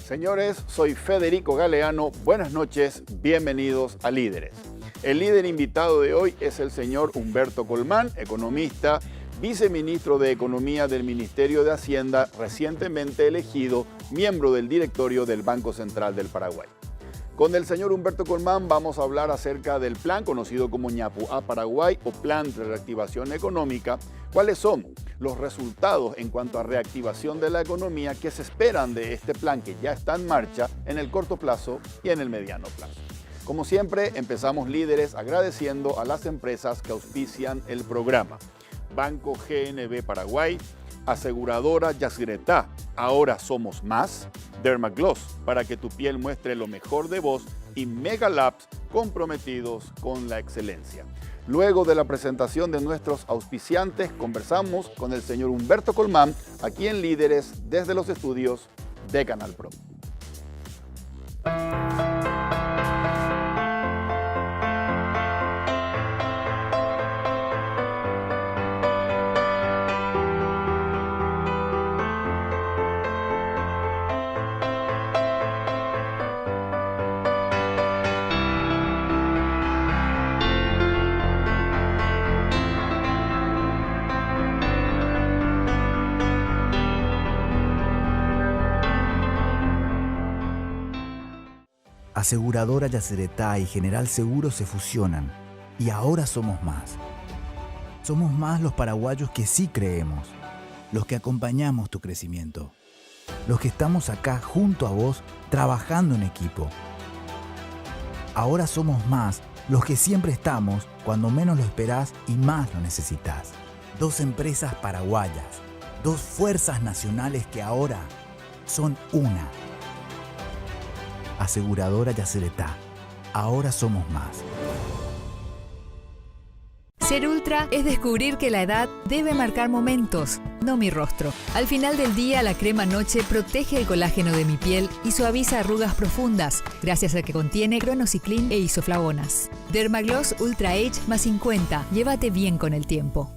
Señores, soy Federico Galeano. Buenas noches, bienvenidos a Líderes. El líder invitado de hoy es el señor Humberto Colmán, economista, viceministro de Economía del Ministerio de Hacienda, recientemente elegido miembro del directorio del Banco Central del Paraguay. Con el señor Humberto Colmán vamos a hablar acerca del plan conocido como ñapu a Paraguay o Plan de Reactivación Económica. ¿Cuáles son los resultados en cuanto a reactivación de la economía que se esperan de este plan que ya está en marcha en el corto plazo y en el mediano plazo? Como siempre, empezamos Líderes agradeciendo a las empresas que auspician el programa. Banco GNB Paraguay, Aseguradora Yacyretá, Ahora Somos Más, Dermagloss, para que tu piel muestre lo mejor de vos, y Megalabs, comprometidos con la excelencia. Luego de la presentación de nuestros auspiciantes, conversamos con el señor Humberto Colmán, aquí en Líderes, desde los estudios de Canal Pro. Aseguradora Yacyretá y General Seguro se fusionan y ahora somos más. Somos más los paraguayos que sí creemos, los que acompañamos tu crecimiento, los que estamos acá junto a vos trabajando en equipo. Ahora somos más los que siempre estamos cuando menos lo esperás y más lo necesitas. Dos empresas paraguayas, dos fuerzas nacionales que ahora son una. Aseguradora Yacyretá. Ahora somos más. Ser ultra es descubrir que la edad debe marcar momentos, no mi rostro. Al final del día, la crema noche protege el colágeno de mi piel y suaviza arrugas profundas, gracias a que contiene cronociclín e isoflavonas. Dermagloss Ultra Age más 50. Llévate bien con el tiempo.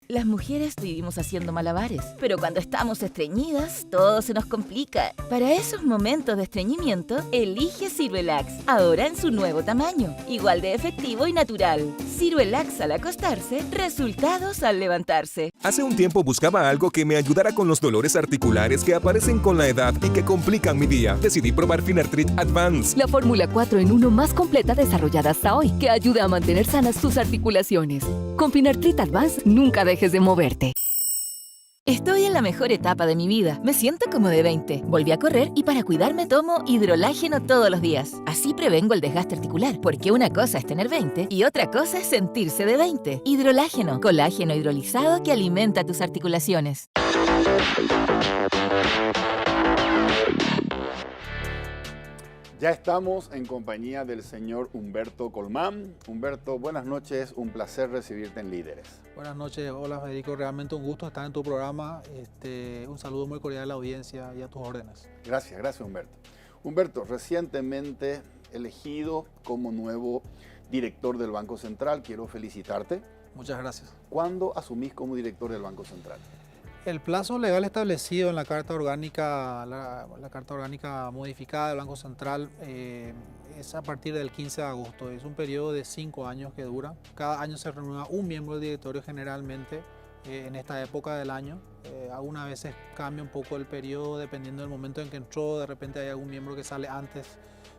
Las mujeres vivimos haciendo malabares, pero cuando estamos estreñidas, todo se nos complica. Para esos momentos de estreñimiento, elige Ciruelax, ahora en su nuevo tamaño, igual de efectivo y natural. Ciruelax al acostarse, resultados al levantarse. Hace un tiempo buscaba algo que me ayudara con los dolores articulares que aparecen con la edad y que complican mi día. Decidí probar Finartrit Advance. La fórmula 4 en 1 más completa desarrollada hasta hoy, que ayuda a mantener sanas tus articulaciones. Con Finartrit Advance, nunca dejes de moverte. Estoy en la mejor etapa de mi vida. Me siento como de 20. Volví a correr y para cuidarme tomo hidrolágeno todos los días. Así prevengo el desgaste articular, porque una cosa es tener 20 y otra cosa es sentirse de 20. Hidrolágeno, colágeno hidrolizado que alimenta tus articulaciones. Ya estamos en compañía del señor Humberto Colmán. Humberto, buenas noches, un placer recibirte en Líderes. Buenas noches, hola Federico, realmente un gusto estar en tu programa. Un saludo muy cordial a la audiencia y a tus órdenes. Gracias Humberto. Humberto, recientemente elegido como nuevo director del Banco Central, quiero felicitarte. Muchas gracias. ¿Cuándo asumís como director del Banco Central? El plazo legal establecido en la Carta Orgánica, la Carta Orgánica modificada del Banco Central es a partir del 15 de agosto. Es un periodo de 5 años que dura. Cada año se renueva un miembro del directorio generalmente en esta época del año. Algunas veces cambia un poco el periodo dependiendo del momento en que entró. De repente hay algún miembro que sale antes.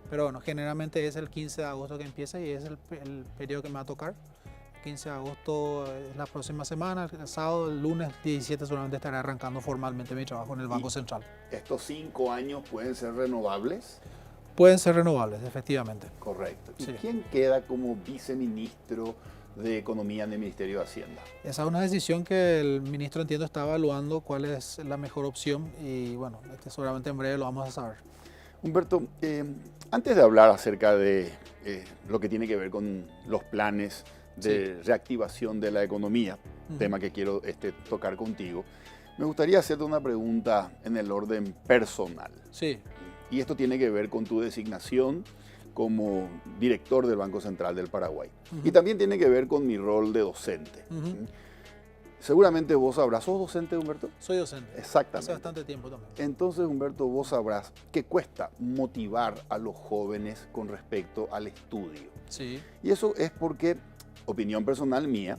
Pero bueno, generalmente es el 15 de agosto que empieza y es el periodo que me va a tocar. 15 de agosto es la próxima semana, el sábado, el lunes 17 solamente estaré arrancando formalmente mi trabajo en el Banco Central. ¿Estos 5 años pueden ser renovables? Pueden ser renovables, efectivamente. Correcto. ¿Y sí. quién queda como viceministro de Economía en el Ministerio de Hacienda? Esa es una decisión que el ministro, entiendo, está evaluando cuál es la mejor opción y bueno, seguramente en breve lo vamos a saber. Humberto, antes de hablar acerca de lo que tiene que ver con los planes de reactivación de la economía, tema que quiero tocar contigo, me gustaría hacerte una pregunta en el orden personal. Sí. Y esto tiene que ver con tu designación como director del Banco Central del Paraguay. Y también tiene que ver con mi rol de docente. Seguramente vos sabrás, ¿sos docente, Humberto? Soy docente. Exactamente. Hace bastante tiempo también. Entonces, Humberto, vos sabrás que cuesta motivar a los jóvenes con respecto al estudio. Sí. Y eso es porque, opinión personal mía,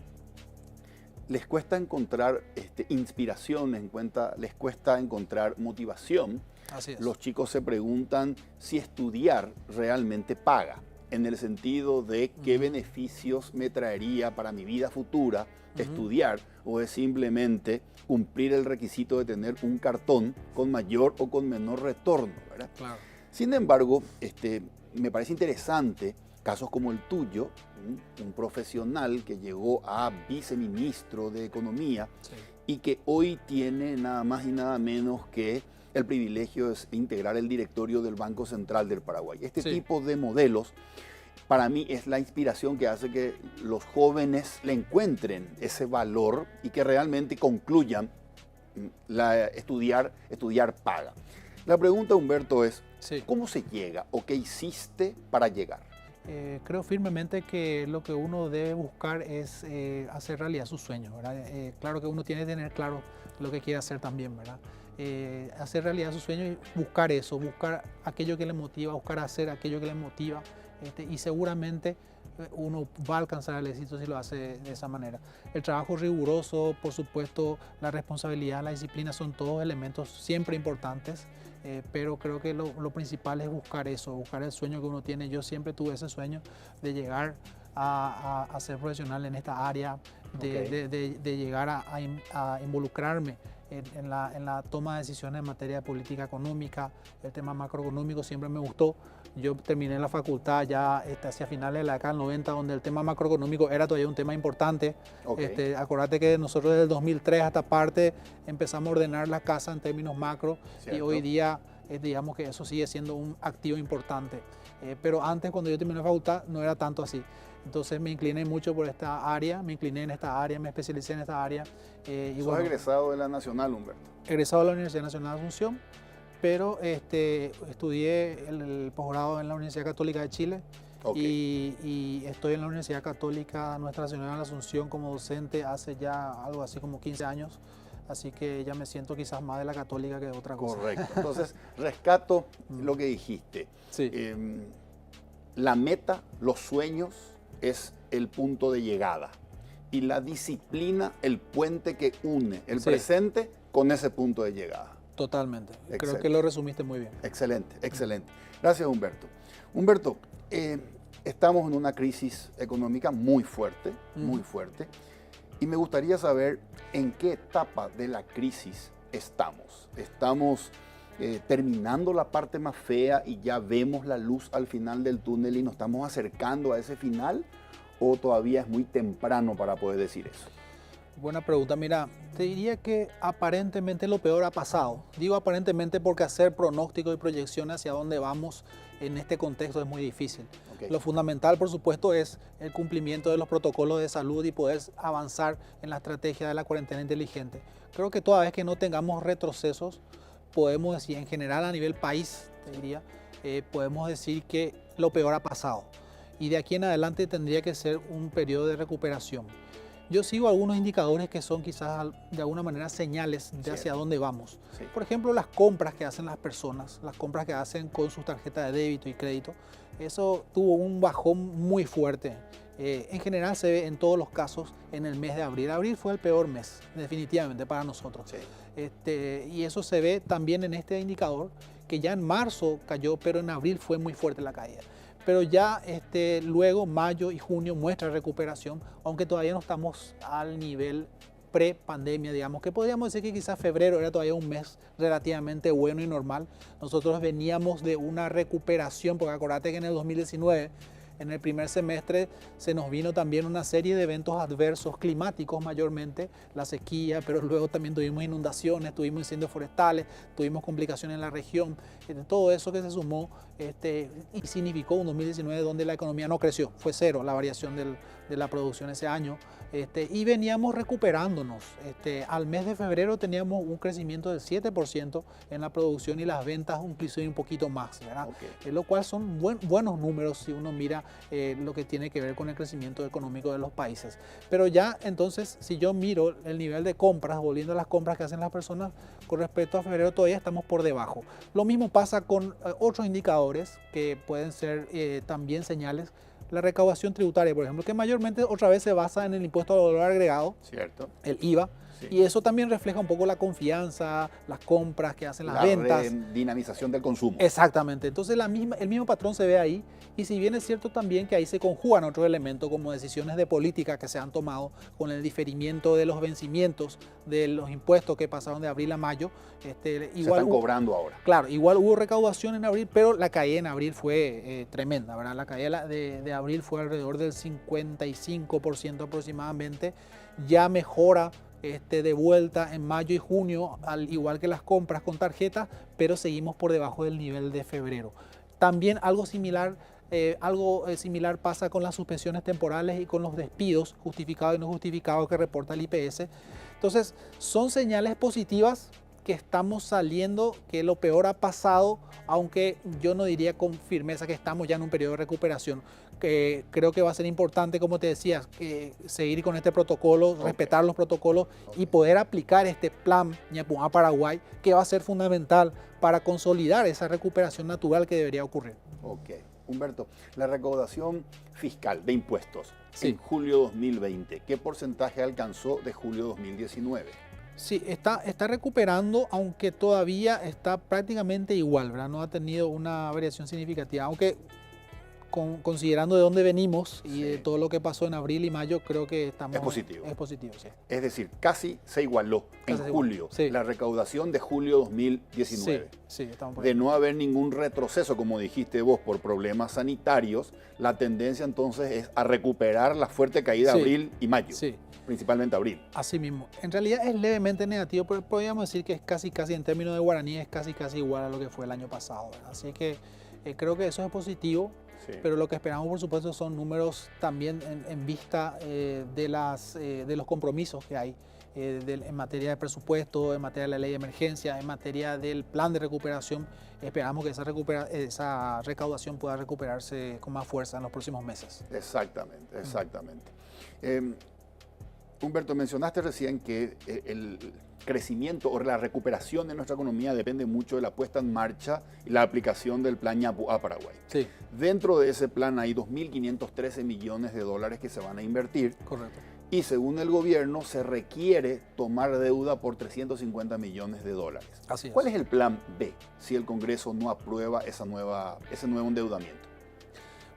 les cuesta encontrar inspiración, les cuesta encontrar motivación. Así es. Los chicos se preguntan si estudiar realmente paga, en el sentido de qué beneficios me traería para mi vida futura estudiar, o es simplemente cumplir el requisito de tener un cartón con mayor o con menor retorno, ¿verdad? Claro. Sin embargo, me parece interesante casos como el tuyo, un profesional que llegó a viceministro de Economía y que hoy tiene nada más y nada menos que el privilegio de integrar el directorio del Banco Central del Paraguay. Este tipo de modelos, para mí, es la inspiración que hace que los jóvenes le encuentren ese valor y que realmente concluyan estudiar paga. La pregunta, Humberto, es ¿cómo se llega o qué hiciste para llegar? Creo firmemente que lo que uno debe buscar es hacer realidad sus sueños, ¿verdad? Claro que uno tiene que tener claro lo que quiere hacer también, ¿verdad? Hacer realidad sus sueños y buscar eso, buscar aquello que le motiva, buscar hacer aquello que le motiva, y seguramente uno va a alcanzar el éxito si lo hace de esa manera. El trabajo riguroso, por supuesto, la responsabilidad, la disciplina son todos elementos siempre importantes. Pero creo que lo principal es buscar eso, buscar el sueño que uno tiene. Yo siempre tuve ese sueño de llegar a ser profesional en esta área, de llegar a involucrarme en la toma de decisiones en materia de política económica. El tema macroeconómico siempre me gustó. Yo terminé la facultad ya hacia finales de la década del 90, donde el tema macroeconómico era todavía un tema importante. Acordate que nosotros desde el 2003 hasta parte empezamos a ordenar la casa en términos macro. ¿Cierto? Y hoy día digamos que eso sigue siendo un activo importante. Pero antes, cuando yo terminé la facultad, no era tanto así. Entonces me incliné mucho por esta área, me especialicé en esta área. ¿Sos egresado de la Nacional, Humberto? Egresado de la Universidad Nacional de Asunción, pero estudié el posgrado en la Universidad Católica de Chile. Y estoy en la Universidad Católica Nuestra Señora de la Asunción como docente hace ya algo así como 15 años. Así que ya me siento quizás más de la católica que de otra cosa. Correcto. Entonces, rescato lo que dijiste. Sí. La meta, los sueños, es el punto de llegada. Y la disciplina, el puente que une el presente con ese punto de llegada. Totalmente. Excelente. Creo que lo resumiste muy bien. Excelente, excelente. Gracias, Humberto. Humberto, estamos en una crisis económica muy fuerte, muy fuerte. Y me gustaría saber en qué etapa de la crisis estamos. ¿Estamos terminando la parte más fea y ya vemos la luz al final del túnel y nos estamos acercando a ese final? ¿O todavía es muy temprano para poder decir eso? Buena pregunta. Mira, te diría que aparentemente lo peor ha pasado. Digo aparentemente porque hacer pronóstico y proyección hacia dónde vamos en este contexto es muy difícil. Lo fundamental, por supuesto, es el cumplimiento de los protocolos de salud y poder avanzar en la estrategia de la cuarentena inteligente. Creo que toda vez que no tengamos retrocesos, podemos decir, en general a nivel país, te diría, podemos decir que lo peor ha pasado. Y de aquí en adelante tendría que ser un periodo de recuperación. Yo sigo algunos indicadores que son quizás de alguna manera señales de hacia dónde vamos. Sí. Por ejemplo, las compras que hacen las personas, las compras que hacen con sus tarjetas de débito y crédito, eso tuvo un bajón muy fuerte. En general se ve en todos los casos en el mes de abril. Abril fue el peor mes, definitivamente, para nosotros. Sí. Y eso se ve también en este indicador, que ya en marzo cayó, pero en abril fue muy fuerte la caída. Pero ya luego mayo y junio muestra recuperación, aunque todavía no estamos al nivel pre-pandemia, digamos, que podríamos decir que quizás febrero era todavía un mes relativamente bueno y normal. Nosotros veníamos de una recuperación, porque acordate que en el 2019 En el primer semestre se nos vino también una serie de eventos adversos climáticos mayormente, la sequía, pero luego también tuvimos inundaciones, tuvimos incendios forestales, tuvimos complicaciones en la región. Todo eso que se sumó y significó un 2019 donde la economía no creció, fue cero la variación de la producción ese año. Y veníamos recuperándonos. Al mes de febrero teníamos un crecimiento del 7% en la producción y las ventas inclusive un poquito más, ¿verdad? Okay. Lo cual son buenos números si uno mira lo que tiene que ver con el crecimiento económico de los países. Pero ya entonces, si yo miro el nivel de compras, volviendo a las compras que hacen las personas con respecto a febrero, todavía estamos por debajo. Lo mismo pasa con otros indicadores que pueden ser también señales. La recaudación tributaria, por ejemplo, que mayormente otra vez se basa en el impuesto al valor agregado, ¿cierto? El IVA, sí. Y eso también refleja un poco la confianza, las compras que hacen las ventas. La dinamización del consumo. Exactamente, entonces el mismo patrón se ve ahí, y si bien es cierto también que ahí se conjugan otros elementos como decisiones de política que se han tomado con el diferimiento de los vencimientos de los impuestos que pasaron de abril a mayo. Igual se están cobrando ahora. Claro, igual hubo recaudación en abril, pero la caída en abril fue tremenda, ¿verdad? La caída de abril fue alrededor del 55% aproximadamente, ya mejora de vuelta en mayo y junio, al igual que las compras con tarjeta, pero seguimos por debajo del nivel de febrero. También algo similar pasa con las suspensiones temporales y con los despidos justificados y no justificados que reporta el IPS. Entonces, son señales positivas que estamos saliendo, que lo peor ha pasado, aunque yo no diría con firmeza que estamos ya en un periodo de recuperación. Que creo que va a ser importante, como te decía, seguir con este protocolo, respetar los protocolos y poder aplicar este plan Ñapúa Paraguay, que va a ser fundamental para consolidar esa recuperación natural que debería ocurrir. Ok. Humberto, la recaudación fiscal de impuestos sí. En julio 2020, ¿qué porcentaje alcanzó de julio 2019? Sí, está recuperando, aunque todavía está prácticamente igual, ¿verdad? No ha tenido una variación significativa, aunque considerando de dónde venimos y de todo lo que pasó en abril y mayo, creo que estamos... Es positivo. Es positivo, sí. Es decir, casi se igualó en julio, sí. La recaudación de julio 2019. Sí, estamos por ahí. De no haber ningún retroceso, como dijiste vos, por problemas sanitarios, la tendencia entonces es a recuperar la fuerte caída de abril y mayo. Sí. Principalmente abril. Así mismo. En realidad es levemente negativo, pero podríamos decir que es casi en términos de guaraní, es casi igual a lo que fue el año pasado, ¿verdad? Así que creo que eso es positivo. Sí. Pero lo que esperamos, por supuesto, son números también en vista de los compromisos que hay en materia de presupuesto, en materia de la ley de emergencia, en materia del plan de recuperación. Esperamos que esa recaudación pueda recuperarse con más fuerza en los próximos meses. Exactamente, exactamente. Humberto, mencionaste recién que el crecimiento o la recuperación de nuestra economía depende mucho de la puesta en marcha y la aplicación del plan Ñapúa Paraguay. Sí. Dentro de ese plan hay 2.513 millones de dólares que se van a invertir. Correcto. Y según el gobierno se requiere tomar deuda por 350 millones de dólares. Así es. ¿Cuál es el plan B si el Congreso no aprueba ese nuevo endeudamiento?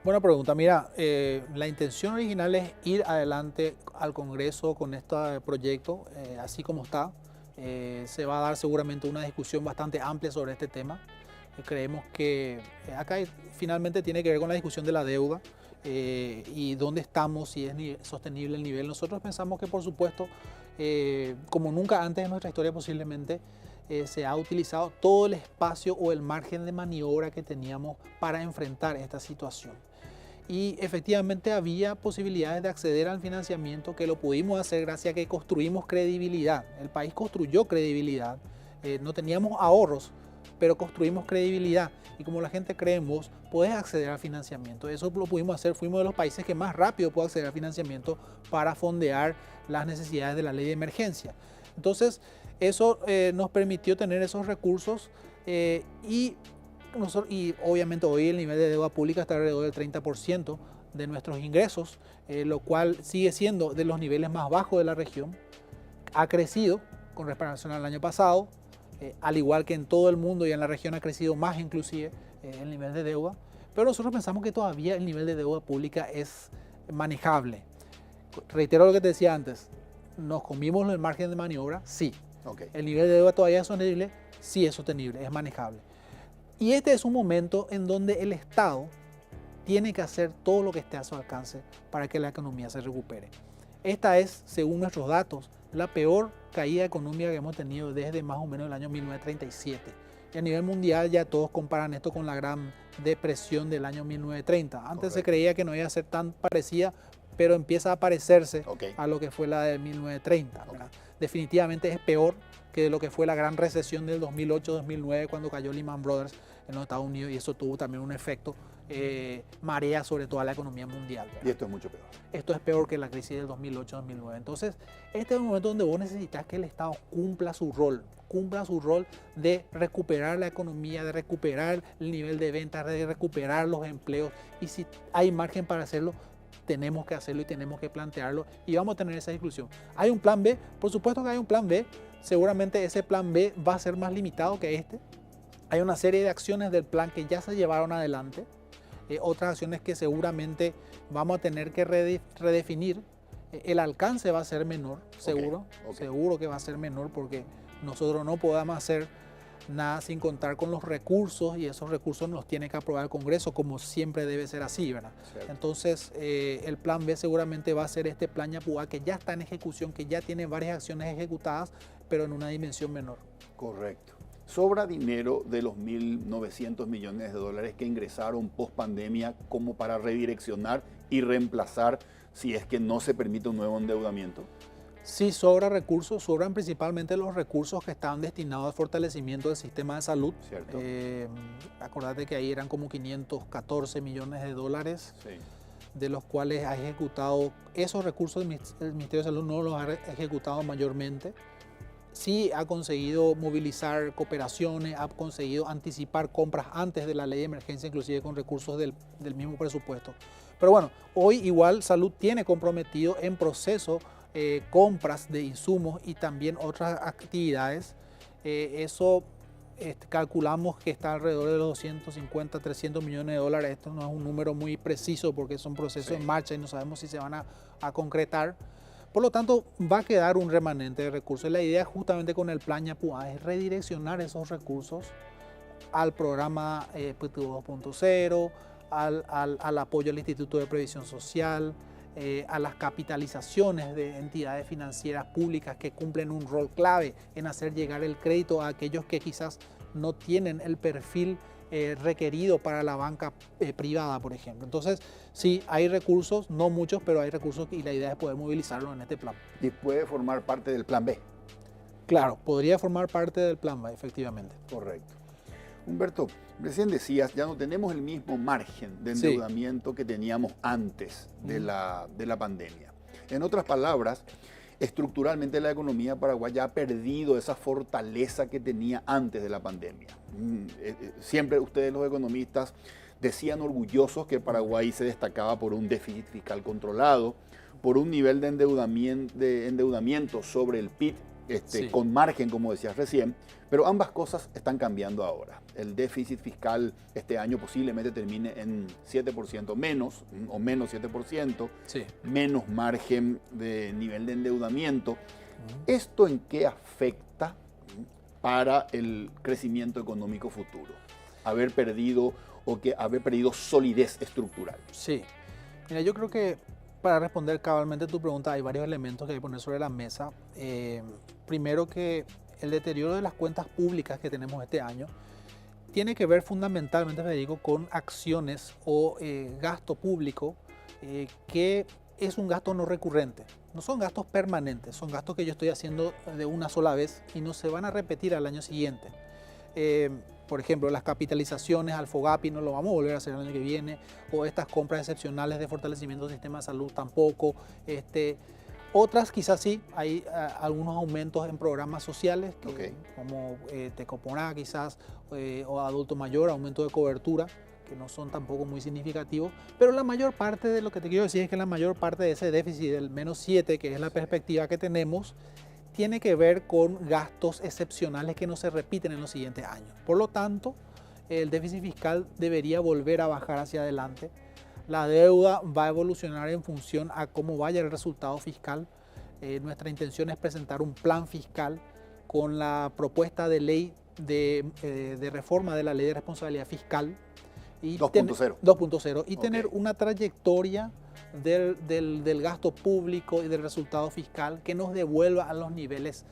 Buena pregunta. Mira, la intención original es ir adelante al Congreso con este proyecto, así como está. Se va a dar seguramente una discusión bastante amplia sobre este tema. Creemos que acá finalmente tiene que ver con la discusión de la deuda y dónde estamos, si es sostenible el nivel. Nosotros pensamos que, por supuesto, como nunca antes en nuestra historia posiblemente, se ha utilizado todo el espacio o el margen de maniobra que teníamos para enfrentar esta situación. Y efectivamente había posibilidades de acceder al financiamiento, que lo pudimos hacer gracias a que construimos credibilidad. El país construyó credibilidad, no teníamos ahorros, pero construimos credibilidad. Y como la gente cree en vos, podés acceder al financiamiento. Eso lo pudimos hacer, fuimos de los países que más rápido pudo acceder al financiamiento para fondear las necesidades de la ley de emergencia. Entonces, eso nos permitió tener esos recursos y obviamente hoy el nivel de deuda pública está alrededor del 30% de nuestros ingresos, lo cual sigue siendo de los niveles más bajos de la región. Ha crecido con relación al año pasado, al igual que en todo el mundo y en la región ha crecido más inclusive el nivel de deuda, pero nosotros pensamos que todavía el nivel de deuda pública es manejable. Reitero lo que te decía antes, ¿nos comimos el margen de maniobra? Sí. Okay. ¿El nivel de deuda todavía es sostenible? Sí, es sostenible, es manejable. Y este es un momento en donde el Estado tiene que hacer todo lo que esté a su alcance para que la economía se recupere. Esta es, según nuestros datos, la peor caída económica que hemos tenido desde más o menos el año 1937. Y a nivel mundial ya todos comparan esto con la Gran Depresión del año 1930. Antes Correcto. se creía que no iba a ser tan parecida, pero empieza a parecerse Ok. a lo que fue la de 1930. ¿verdad? Definitivamente es peor que lo que fue la gran recesión del 2008-2009 cuando cayó Lehman Brothers en los Estados Unidos, y eso tuvo también un efecto marea sobre toda la economía mundial. ¿verdad? Y esto es mucho peor. Esto es peor que la crisis del 2008-2009. Entonces, este es un momento donde vos necesitas que el Estado cumpla su rol de recuperar la economía, de recuperar el nivel de ventas, de recuperar los empleos. Y si hay margen para hacerlo, tenemos que hacerlo y tenemos que plantearlo, y vamos a tener esa discusión. ¿Hay un plan B? Por supuesto que hay un plan B. Seguramente ese plan B va a ser más limitado que este. Hay una serie de acciones del plan que ya se llevaron adelante. Otras acciones que seguramente vamos a tener que redefinir. El alcance va a ser menor, seguro. Ok. Seguro que va a ser menor, porque nosotros no podemos hacer nada sin contar con los recursos, y esos recursos los tiene que aprobar el Congreso, como siempre debe ser así, ¿verdad? Cierto. Entonces, el plan B seguramente va a ser este plan Yapugá, que ya está en ejecución, que ya tiene varias acciones ejecutadas, pero en una dimensión menor. Correcto. Sobra dinero de los 1.900 millones de dólares que ingresaron post pandemia como para redireccionar y reemplazar si es que no se permite un nuevo endeudamiento. Sí, sobra recursos, sobran principalmente los recursos que estaban destinados al fortalecimiento del sistema de salud. Cierto. Acordate que ahí eran como 514 millones de dólares, Sí. de los cuales ha ejecutado esos recursos. El Ministerio de Salud no los ha ejecutado mayormente. Sí ha conseguido movilizar cooperaciones, ha conseguido anticipar compras antes de la ley de emergencia, inclusive con recursos del mismo presupuesto. Pero bueno, hoy igual Salud tiene comprometido en proceso compras de insumos y también otras actividades. Eso calculamos que está alrededor de los 250, 300 millones de dólares. Esto no es un número muy preciso porque son procesos en marcha y no sabemos si se van a concretar. Por lo tanto, va a quedar un remanente de recursos. La idea justamente con el plan Yapugá es redireccionar esos recursos al programa PTU 2.0, al apoyo al Instituto de Previsión Social, a las capitalizaciones de entidades financieras públicas que cumplen un rol clave en hacer llegar el crédito a aquellos que quizás no tienen el perfil requerido para la banca privada, por ejemplo. Entonces, sí, hay recursos, no muchos, pero hay recursos, y la idea es poder movilizarlos en este plan. Y puede formar parte del plan B. Claro, podría formar parte del plan B, efectivamente. Correcto. Humberto, recién decías, ya no tenemos el mismo margen de endeudamiento que teníamos antes de la pandemia. En otras palabras, estructuralmente la economía paraguaya ha perdido esa fortaleza que tenía antes de la pandemia. Siempre ustedes los economistas decían orgullosos que Paraguay se destacaba por un déficit fiscal controlado, por un nivel de endeudamiento sobre el PIB con margen, como decías recién, pero ambas cosas están cambiando ahora. El déficit fiscal este año posiblemente termine en 7% menos, o menos 7%, menos margen de nivel de endeudamiento. ¿Esto en qué afecta para el crecimiento económico futuro? Haber perdido solidez estructural. Sí. Mira, yo creo que para responder cabalmente tu pregunta hay varios elementos que hay que poner sobre la mesa. Primero, que el deterioro de las cuentas públicas que tenemos este año tiene que ver fundamentalmente, Federico, con acciones o gasto público que es un gasto no recurrente. No son gastos permanentes, son gastos que yo estoy haciendo de una sola vez y no se van a repetir al año siguiente. Por ejemplo, las capitalizaciones al FOGAPI no lo vamos a volver a hacer el año que viene, o estas compras excepcionales de fortalecimiento del sistema de salud tampoco. Otras quizás sí, hay algunos aumentos en programas sociales, como Tecoponá quizás, o adulto mayor, aumento de cobertura, que no son tampoco muy significativos, pero la mayor parte de lo que te quiero decir es que la mayor parte de ese déficit del menos 7, que es la perspectiva que tenemos, tiene que ver con gastos excepcionales que no se repiten en los siguientes años. Por lo tanto, el déficit fiscal debería volver a bajar hacia adelante. La deuda va a evolucionar en función a cómo vaya el resultado fiscal. Nuestra intención es presentar un plan fiscal con la propuesta de ley de reforma de la ley de responsabilidad fiscal. Y 2.0. 2.0. Y Ok. tener una trayectoria del gasto público y del resultado fiscal que nos devuelva a los niveles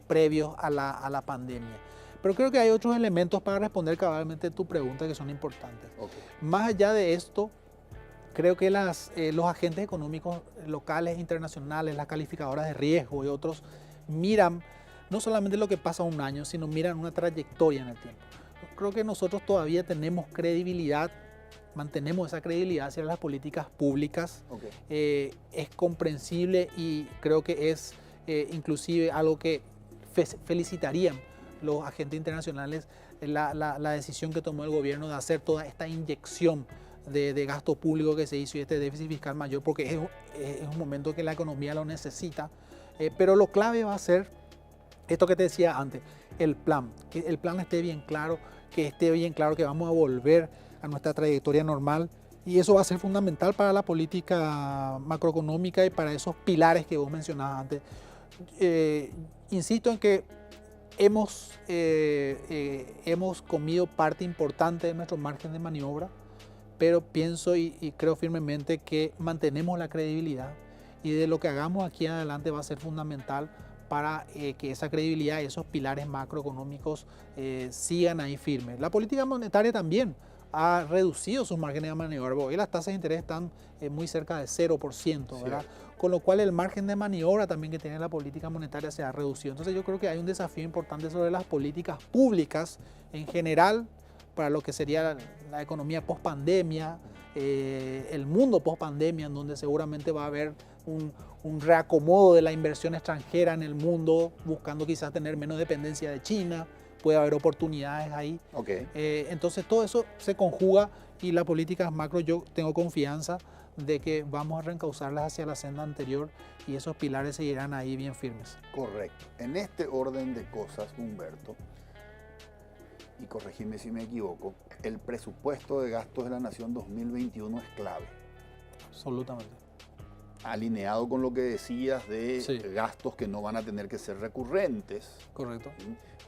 previos a la pandemia. Pero creo que hay otros elementos para responder cabalmente tu pregunta que son importantes. Ok. Más allá de esto, creo que los agentes económicos locales, internacionales, las calificadoras de riesgo y otros miran no solamente lo que pasa un año, sino miran una trayectoria en el tiempo. Creo que nosotros todavía tenemos credibilidad, mantenemos esa credibilidad hacia las políticas públicas. Ok. Es comprensible y creo que es inclusive algo que felicitarían los agentes internacionales la decisión que tomó el gobierno de hacer toda esta inyección de gasto público que se hizo y este déficit fiscal mayor, porque es un momento que la economía lo necesita. Pero lo clave va a ser esto que te decía antes, el plan, que el plan esté bien claro, que vamos a volver a nuestra trayectoria normal, y eso va a ser fundamental para la política macroeconómica y para esos pilares que vos mencionabas antes. Insisto en que hemos comido parte importante de nuestro margen de maniobra, pero pienso y creo firmemente que mantenemos la credibilidad, y de lo que hagamos aquí en adelante va a ser fundamental para que esa credibilidad y esos pilares macroeconómicos sigan ahí firmes. La política monetaria también ha reducido sus márgenes de maniobra. Hoy las tasas de interés están muy cerca de 0%, ¿verdad? Con lo cual el margen de maniobra también que tiene la política monetaria se ha reducido. Entonces yo creo que hay un desafío importante sobre las políticas públicas en general para lo que sería la economía post-pandemia, el mundo post-pandemia, en donde seguramente va a haber un reacomodo de la inversión extranjera en el mundo, buscando quizás tener menos dependencia de China. Puede haber oportunidades ahí. Okay. Entonces todo eso se conjuga, y las políticas macro yo tengo confianza de que vamos a reencauzarlas hacia la senda anterior, y esos pilares seguirán ahí bien firmes. Correcto. En este orden de cosas, Humberto, y corregime si me equivoco, el presupuesto de gastos de la Nación 2021 es clave. Absolutamente. Alineado con lo que decías de Sí. gastos que no van a tener que ser recurrentes. Correcto.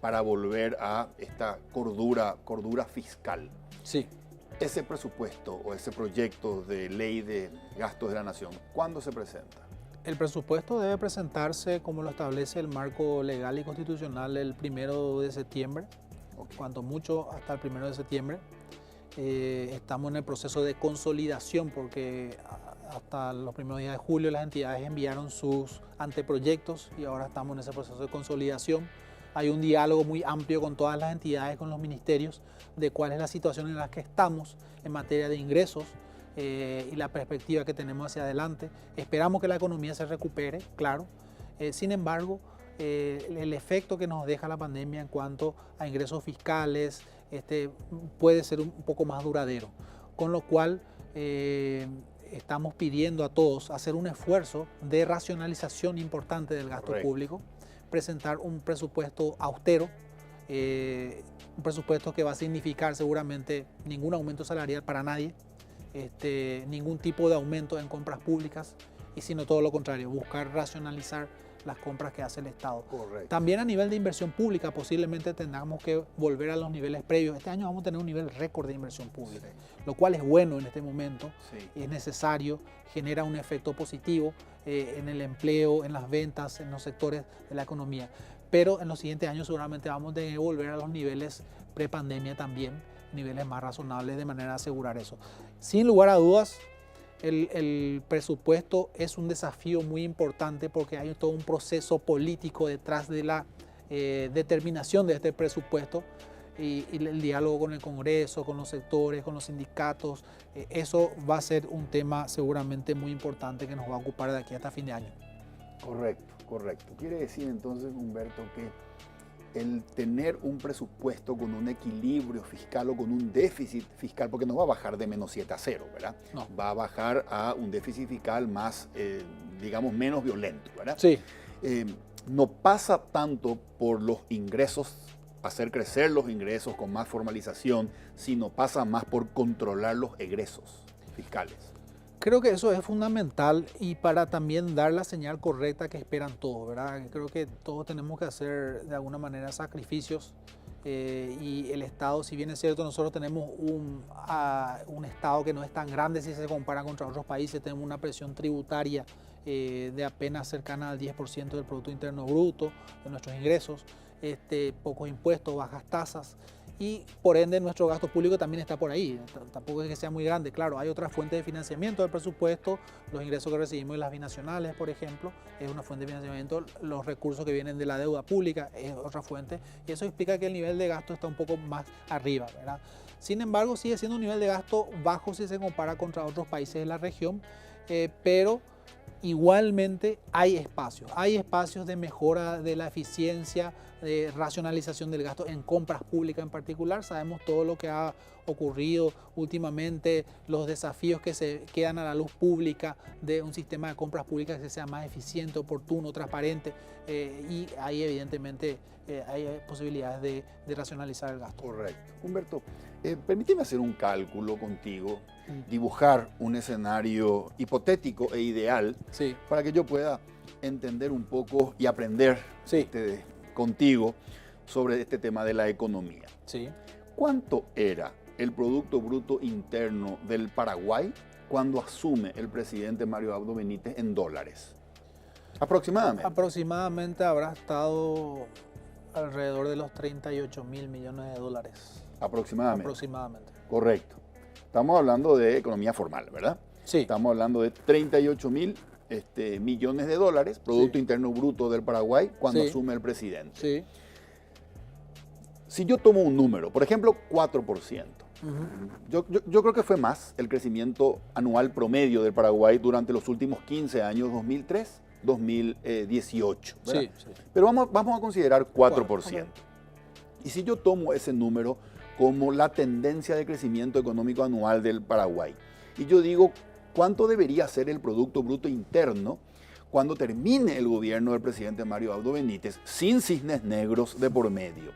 Para volver a esta cordura fiscal. Sí. Ese presupuesto o ese proyecto de ley de gastos de la Nación, ¿cuándo se presenta? El presupuesto debe presentarse como lo establece el marco legal y constitucional el 1 de septiembre, Okay. cuanto mucho hasta el 1 de septiembre. Estamos en el proceso de consolidación, porque hasta los primeros días de julio las entidades enviaron sus anteproyectos y ahora estamos en ese proceso de consolidación. Hay un diálogo muy amplio con todas las entidades, con los ministerios, de cuál es la situación en la que estamos en materia de ingresos y la perspectiva que tenemos hacia adelante. Esperamos que la economía se recupere, claro. Sin embargo, el efecto que nos deja la pandemia en cuanto a ingresos fiscales puede ser un poco más duradero. Con lo cual, estamos pidiendo a todos hacer un esfuerzo de racionalización importante del gasto Correcto. público, presentar un presupuesto austero, un presupuesto que va a significar seguramente ningún aumento salarial para nadie, ningún tipo de aumento en compras públicas, y sino todo lo contrario, buscar racionalizar las compras que hace el Estado. Correcto. También a nivel de inversión pública posiblemente tengamos que volver a los niveles previos. Este año vamos a tener un nivel récord de inversión pública, lo cual es bueno en este momento, Sí. es necesario, genera un efecto positivo en el empleo, en las ventas, en los sectores de la economía. Pero en los siguientes años seguramente vamos a tener que volver a los niveles prepandemia también, niveles más razonables, de manera de asegurar eso. Sin lugar a dudas, el presupuesto es un desafío muy importante, porque hay todo un proceso político detrás de la determinación de este presupuesto, y el diálogo con el Congreso, con los sectores, con los sindicatos. Eso va a ser un tema seguramente muy importante que nos va a ocupar de aquí hasta fin de año. Correcto, correcto. Quiere decir entonces, Humberto, que el tener un presupuesto con un equilibrio fiscal o con un déficit fiscal, porque no va a bajar de -7 a 0, ¿verdad? No. Va a bajar a un déficit fiscal más, digamos, menos violento, ¿verdad? Sí. No pasa tanto por los ingresos, hacer crecer los ingresos con más formalización, sino pasa más por controlar los egresos fiscales. Creo que eso es fundamental, y para también dar la señal correcta que esperan todos, ¿verdad? Creo que todos tenemos que hacer de alguna manera sacrificios y el Estado, si bien es cierto, nosotros tenemos un Estado que no es tan grande si se compara contra otros países, tenemos una presión tributaria de apenas cercana al 10% del Producto Interno Bruto, de nuestros ingresos, pocos impuestos, bajas tasas, y por ende nuestro gasto público también está por ahí. Tampoco es que sea muy grande. Claro, hay otras fuentes de financiamiento del presupuesto, los ingresos que recibimos de las binacionales, por ejemplo, es una fuente de financiamiento, los recursos que vienen de la deuda pública es otra fuente, y eso explica que el nivel de gasto está un poco más arriba, ¿verdad? Sin embargo, sigue siendo un nivel de gasto bajo si se compara contra otros países de la región, pero igualmente hay espacios de mejora de la eficiencia, de racionalización del gasto en compras públicas en particular. Sabemos todo lo que ha ocurrido últimamente, los desafíos que se quedan a la luz pública de un sistema de compras públicas que sea más eficiente, oportuno, transparente, y ahí evidentemente hay posibilidades de racionalizar el gasto. Correcto. Humberto, permíteme hacer un cálculo contigo, dibujar un escenario hipotético e ideal, Sí. para que yo pueda entender un poco y aprender Sí. contigo sobre este tema de la economía. Sí. ¿Cuánto era el Producto Bruto Interno del Paraguay cuando asume el presidente Mario Abdo Benítez en dólares? Aproximadamente. Aproximadamente habrá estado alrededor de los 38 mil millones de dólares. Aproximadamente. Aproximadamente. Correcto. Estamos hablando de economía formal, ¿verdad? Sí. Estamos hablando de 38 mil millones de dólares, Producto Sí. Interno Bruto del Paraguay, cuando Sí. asume el presidente. Sí. Si yo tomo un número, por ejemplo, 4%, yo creo que fue más el crecimiento anual promedio del Paraguay durante los últimos 15 años, 2003, 2018. ¿verdad? Sí, sí. Pero vamos a considerar 4%. Y si yo tomo ese número como la tendencia de crecimiento económico anual del Paraguay, y yo digo, ¿cuánto debería ser el Producto Bruto Interno cuando termine el gobierno del presidente Mario Abdo Benítez, sin cisnes negros de por medio?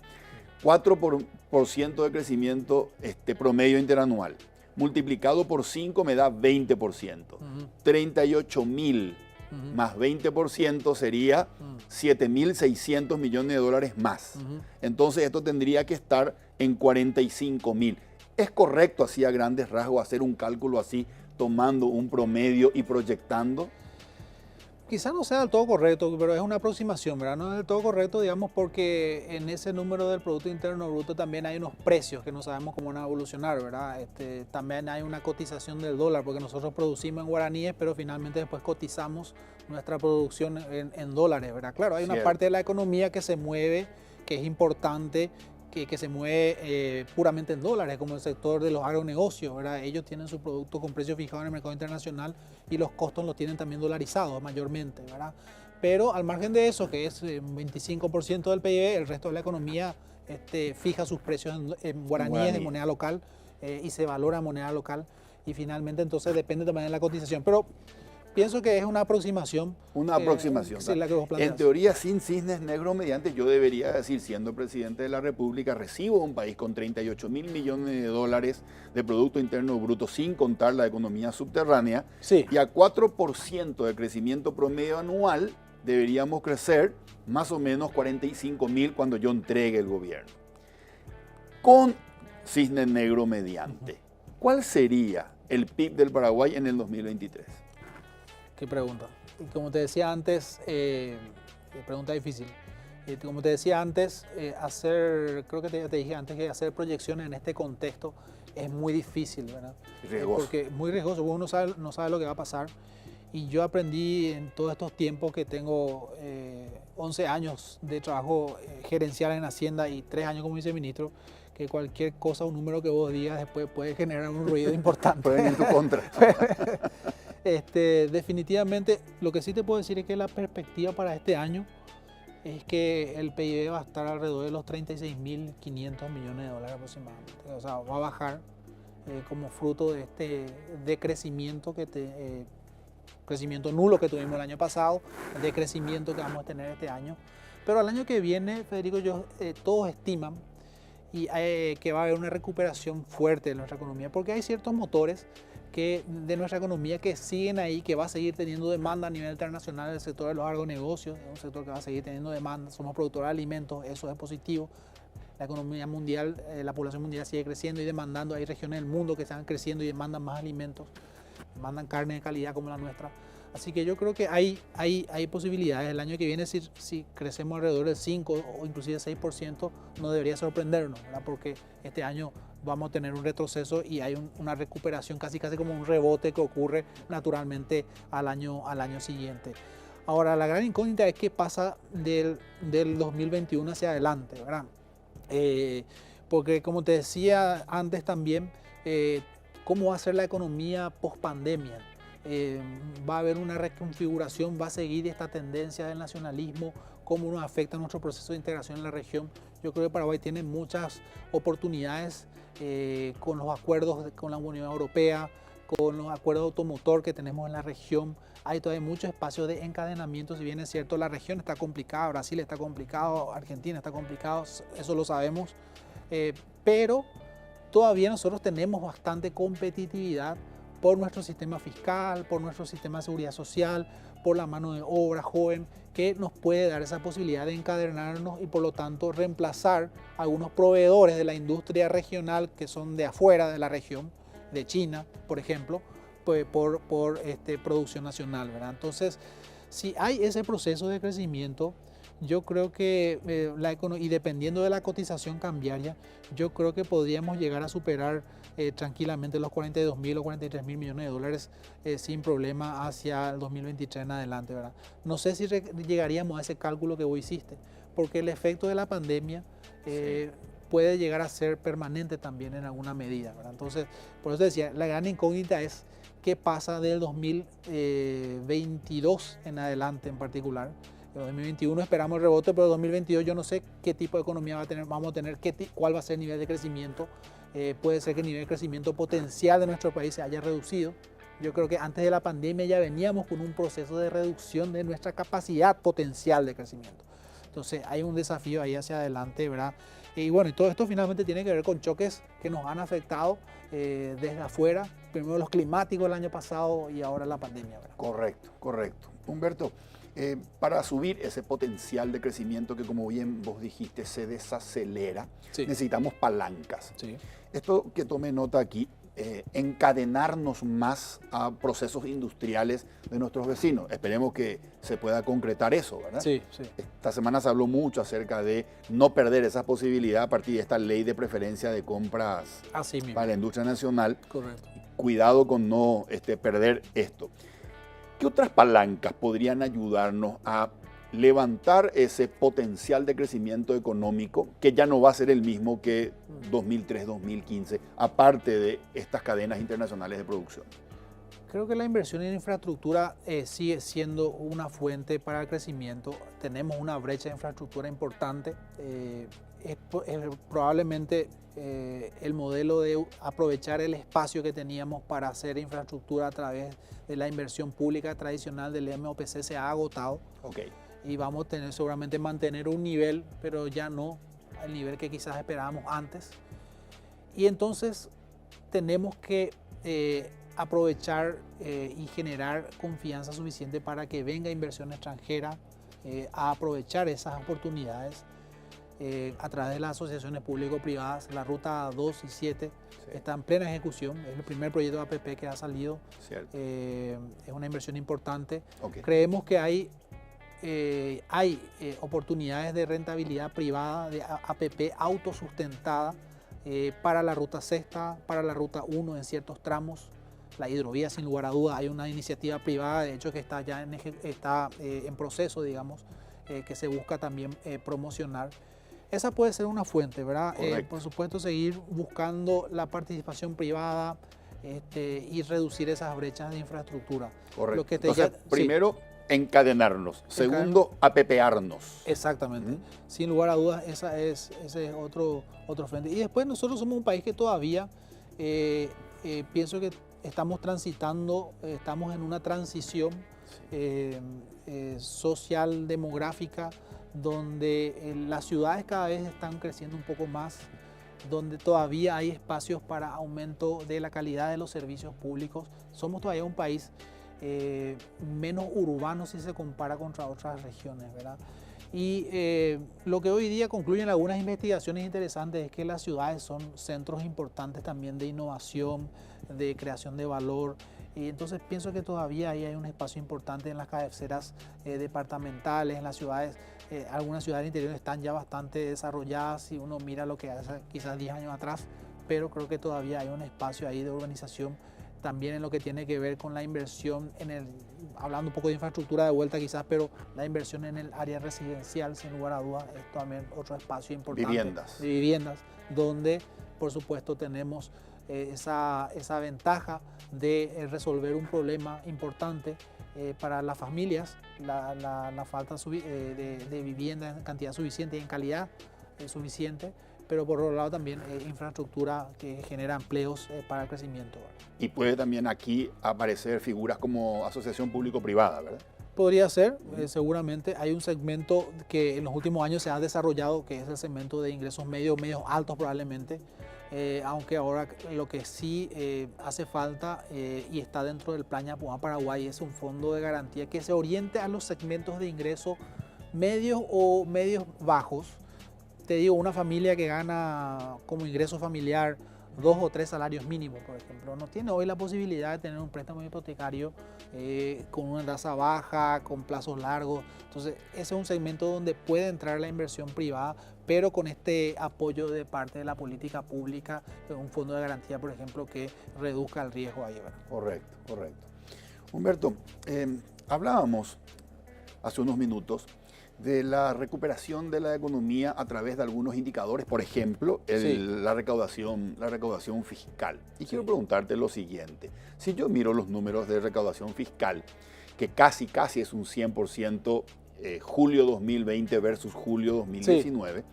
4% de crecimiento promedio interanual, multiplicado por 5 me da 20%. 38 mil más 20% sería 7.600 millones de dólares más. Entonces esto tendría que estar en 45 mil. ¿Es correcto así a grandes rasgos hacer un cálculo así, tomando un promedio y proyectando? Quizás no sea del todo correcto, pero es una aproximación, ¿verdad? No es del todo correcto, digamos, porque en ese número del Producto Interno Bruto también hay unos precios que no sabemos cómo van a evolucionar, ¿verdad? También hay una cotización del dólar, porque nosotros producimos en guaraníes, pero finalmente después cotizamos nuestra producción en dólares, ¿verdad? Claro, hay una Cierto. parte de la economía que se mueve, que es importante, que se mueve puramente en dólares, como el sector de los agronegocios, ¿verdad? Ellos tienen su producto con precio fijado en el mercado internacional y los costos los tienen también dolarizados mayormente, ¿verdad? Pero al margen de eso, que es un 25% del PIB, el resto de la economía fija sus precios en guaraníes de moneda local y se valora moneda local, y finalmente entonces depende también de la cotización. Pero pienso que es una aproximación. Una aproximación. Sí, la que vos planteas. En teoría, sin cisnes negros mediante, yo debería decir, siendo presidente de la República, recibo un país con 38 mil millones de dólares de Producto Interno Bruto, sin contar la economía subterránea, Sí. y a 4% de crecimiento promedio anual, deberíamos crecer más o menos 45 mil cuando yo entregue el gobierno. Con cisne negro mediante, ¿cuál sería el PIB del Paraguay en el 2023? Qué pregunta. Como te decía antes, pregunta difícil. Como te decía antes, creo que te dije antes que hacer proyecciones en este contexto es muy difícil, ¿verdad? Riesgoso. Porque es muy riesgoso, uno no sabe lo que va a pasar. Y yo aprendí en todos estos tiempos que tengo 11 años de trabajo gerencial en Hacienda y 3 años como viceministro, que cualquier cosa, un número que vos digas después puede generar un ruido importante. Pueden ir en tu contra. Definitivamente, lo que sí te puedo decir es que la perspectiva para este año es que el PIB va a estar alrededor de los 36.500 millones de dólares aproximadamente. O sea, va a bajar como fruto de este decrecimiento crecimiento nulo que tuvimos el año pasado, de crecimiento que vamos a tener este año. Pero al año que viene, Federico, todos estiman que va a haber una recuperación fuerte de nuestra economía, porque hay ciertos motores de nuestra economía que siguen ahí, que va a seguir teniendo demanda a nivel internacional. El sector de los agronegocios es un sector que va a seguir teniendo demanda. Somos productores de alimentos, eso es positivo. la economía mundial, la población mundial sigue creciendo y demandando. Hay regiones del mundo que están creciendo y demandan más alimentos, demandan carne de calidad como la nuestra. Así que yo creo que hay posibilidades. El año que viene, si crecemos alrededor del 5 o inclusive 6%, no debería sorprendernos, ¿verdad? Porque este año vamos a tener un retroceso y hay una recuperación casi como un rebote que ocurre naturalmente al año siguiente. Ahora, la gran incógnita es qué pasa del 2021 hacia adelante, ¿verdad? Porque como te decía antes también, ¿cómo va a ser la economía post-pandemia? Va a haber una reconfiguración, va a seguir esta tendencia del nacionalismo, cómo nos afecta nuestro proceso de integración en la región. Yo creo que Paraguay tiene muchas oportunidades con los acuerdos con la Unión Europea, con los acuerdos de automotor que tenemos en la región. Hay todavía mucho espacio de encadenamiento, si bien es cierto, la región está complicada, Brasil está complicado, Argentina está complicado, eso lo sabemos, pero todavía nosotros tenemos bastante competitividad por nuestro sistema fiscal, por nuestro sistema de seguridad social, por la mano de obra joven, que nos puede dar esa posibilidad de encadenarnos y por lo tanto reemplazar a algunos proveedores de la industria regional que son de afuera de la región, de China, por ejemplo, pues por producción nacional, ¿verdad? Entonces, si hay ese proceso de crecimiento, yo creo que y dependiendo de la cotización cambiaria, yo creo que podríamos llegar a superar tranquilamente los 42.000 o 43.000 millones de dólares sin problema hacia el 2023 en adelante, ¿verdad? No sé si llegaríamos a ese cálculo que vos hiciste, porque el efecto de la pandemia puede llegar a ser permanente también en alguna medida, ¿verdad? Entonces, por eso decía, la gran incógnita es qué pasa del 2022 en adelante en particular. En 2021 esperamos el rebote, pero en 2022 yo no sé qué tipo de economía vamos a tener, cuál va a ser el nivel de crecimiento. Puede ser que el nivel de crecimiento potencial de nuestro país se haya reducido. Yo creo que antes de la pandemia ya veníamos con un proceso de reducción de nuestra capacidad potencial de crecimiento. Entonces hay un desafío ahí hacia adelante, ¿verdad? Y bueno, y todo esto finalmente tiene que ver con choques que nos han afectado desde afuera, primero los climáticos el año pasado y ahora la pandemia, ¿verdad? Correcto. Humberto, para subir ese potencial de crecimiento que, como bien vos dijiste, se desacelera, necesitamos palancas. Sí. Esto que tome nota aquí, encadenarnos más a procesos industriales de nuestros vecinos. Esperemos que se pueda concretar eso, ¿verdad? Sí. Esta semana se habló mucho acerca de no perder esa posibilidad a partir de esta ley de preferencia de compras para la industria nacional. Correcto. Cuidado con no perder esto. ¿Qué otras palancas podrían ayudarnos a levantar ese potencial de crecimiento económico que ya no va a ser el mismo que 2003-2015, aparte de estas cadenas internacionales de producción? Creo que la inversión en infraestructura sigue siendo una fuente para el crecimiento. Tenemos una brecha de infraestructura importante. Probablemente el modelo de aprovechar el espacio que teníamos para hacer infraestructura a través de la inversión pública tradicional del MOPC se ha agotado. Okay. Y vamos a tener seguramente mantener un nivel, pero ya no el nivel que quizás esperábamos antes. Y entonces tenemos que aprovechar y generar confianza suficiente para que venga inversión extranjera a aprovechar esas oportunidades a través de las asociaciones público-privadas. La ruta 2 y 7 está en plena ejecución, es el primer proyecto de APP que ha salido, es una inversión importante. Okay. Creemos que hay oportunidades de rentabilidad privada de APP autosustentada para la ruta sexta, para la ruta 1 en ciertos tramos. La hidrovía, sin lugar a dudas, hay una iniciativa privada, de hecho, que está ya en proceso, digamos, que se busca también promocionar. Esa puede ser una fuente, ¿verdad? Por supuesto, seguir buscando la participación privada y reducir esas brechas de infraestructura. Correcto. Lo que Entonces, primero, encadenarnos. Segundo, apepearnos. Exactamente. Sin lugar a dudas, ese es otro frente. Y después nosotros somos un país que todavía, pienso que estamos en una transición social, demográfica, donde las ciudades cada vez están creciendo un poco más, donde todavía hay espacios para aumento de la calidad de los servicios públicos. Somos todavía un país menos urbano si se compara contra otras regiones, ¿verdad? Y lo que hoy día concluyen algunas investigaciones interesantes es que las ciudades son centros importantes también de innovación, de creación de valor. Y entonces pienso que todavía ahí hay un espacio importante en las cabeceras departamentales, en las ciudades. Algunas ciudades del interior están ya bastante desarrolladas si uno mira lo que hace quizás 10 años atrás, pero creo que todavía hay un espacio ahí de urbanización también en lo que tiene que ver con la inversión hablando un poco de infraestructura de vuelta quizás, pero la inversión en el área residencial, sin lugar a dudas, es también otro espacio importante. Viviendas. De viviendas, donde por supuesto tenemos esa ventaja de resolver un problema importante para las familias, la falta de vivienda en cantidad suficiente y en calidad suficiente, pero por otro lado también infraestructura que genera empleos para el crecimiento. Y puede también aquí aparecer figuras como asociación público-privada, ¿verdad? Podría ser, seguramente. Hay un segmento que en los últimos años se ha desarrollado, que es el segmento de ingresos medios altos probablemente, aunque ahora lo que sí hace falta y está dentro del Plan Yapuã Paraguay es un fondo de garantía que se oriente a los segmentos de ingresos medios o medios bajos. Te digo, una familia que gana como ingreso familiar 2 o 3 salarios mínimos, por ejemplo, no tiene hoy la posibilidad de tener un préstamo hipotecario con una tasa baja, con plazos largos. Entonces, ese es un segmento donde puede entrar la inversión privada, pero con este apoyo de parte de la política pública, un fondo de garantía, por ejemplo, que reduzca el riesgo ahí, ¿verdad? Correcto, correcto. Humberto, hablábamos hace unos minutos de la recuperación de la economía a través de algunos indicadores, por ejemplo, la recaudación fiscal. Y quiero preguntarte lo siguiente. Si yo miro los números de recaudación fiscal, que casi es un 100% julio 2020 versus julio 2019,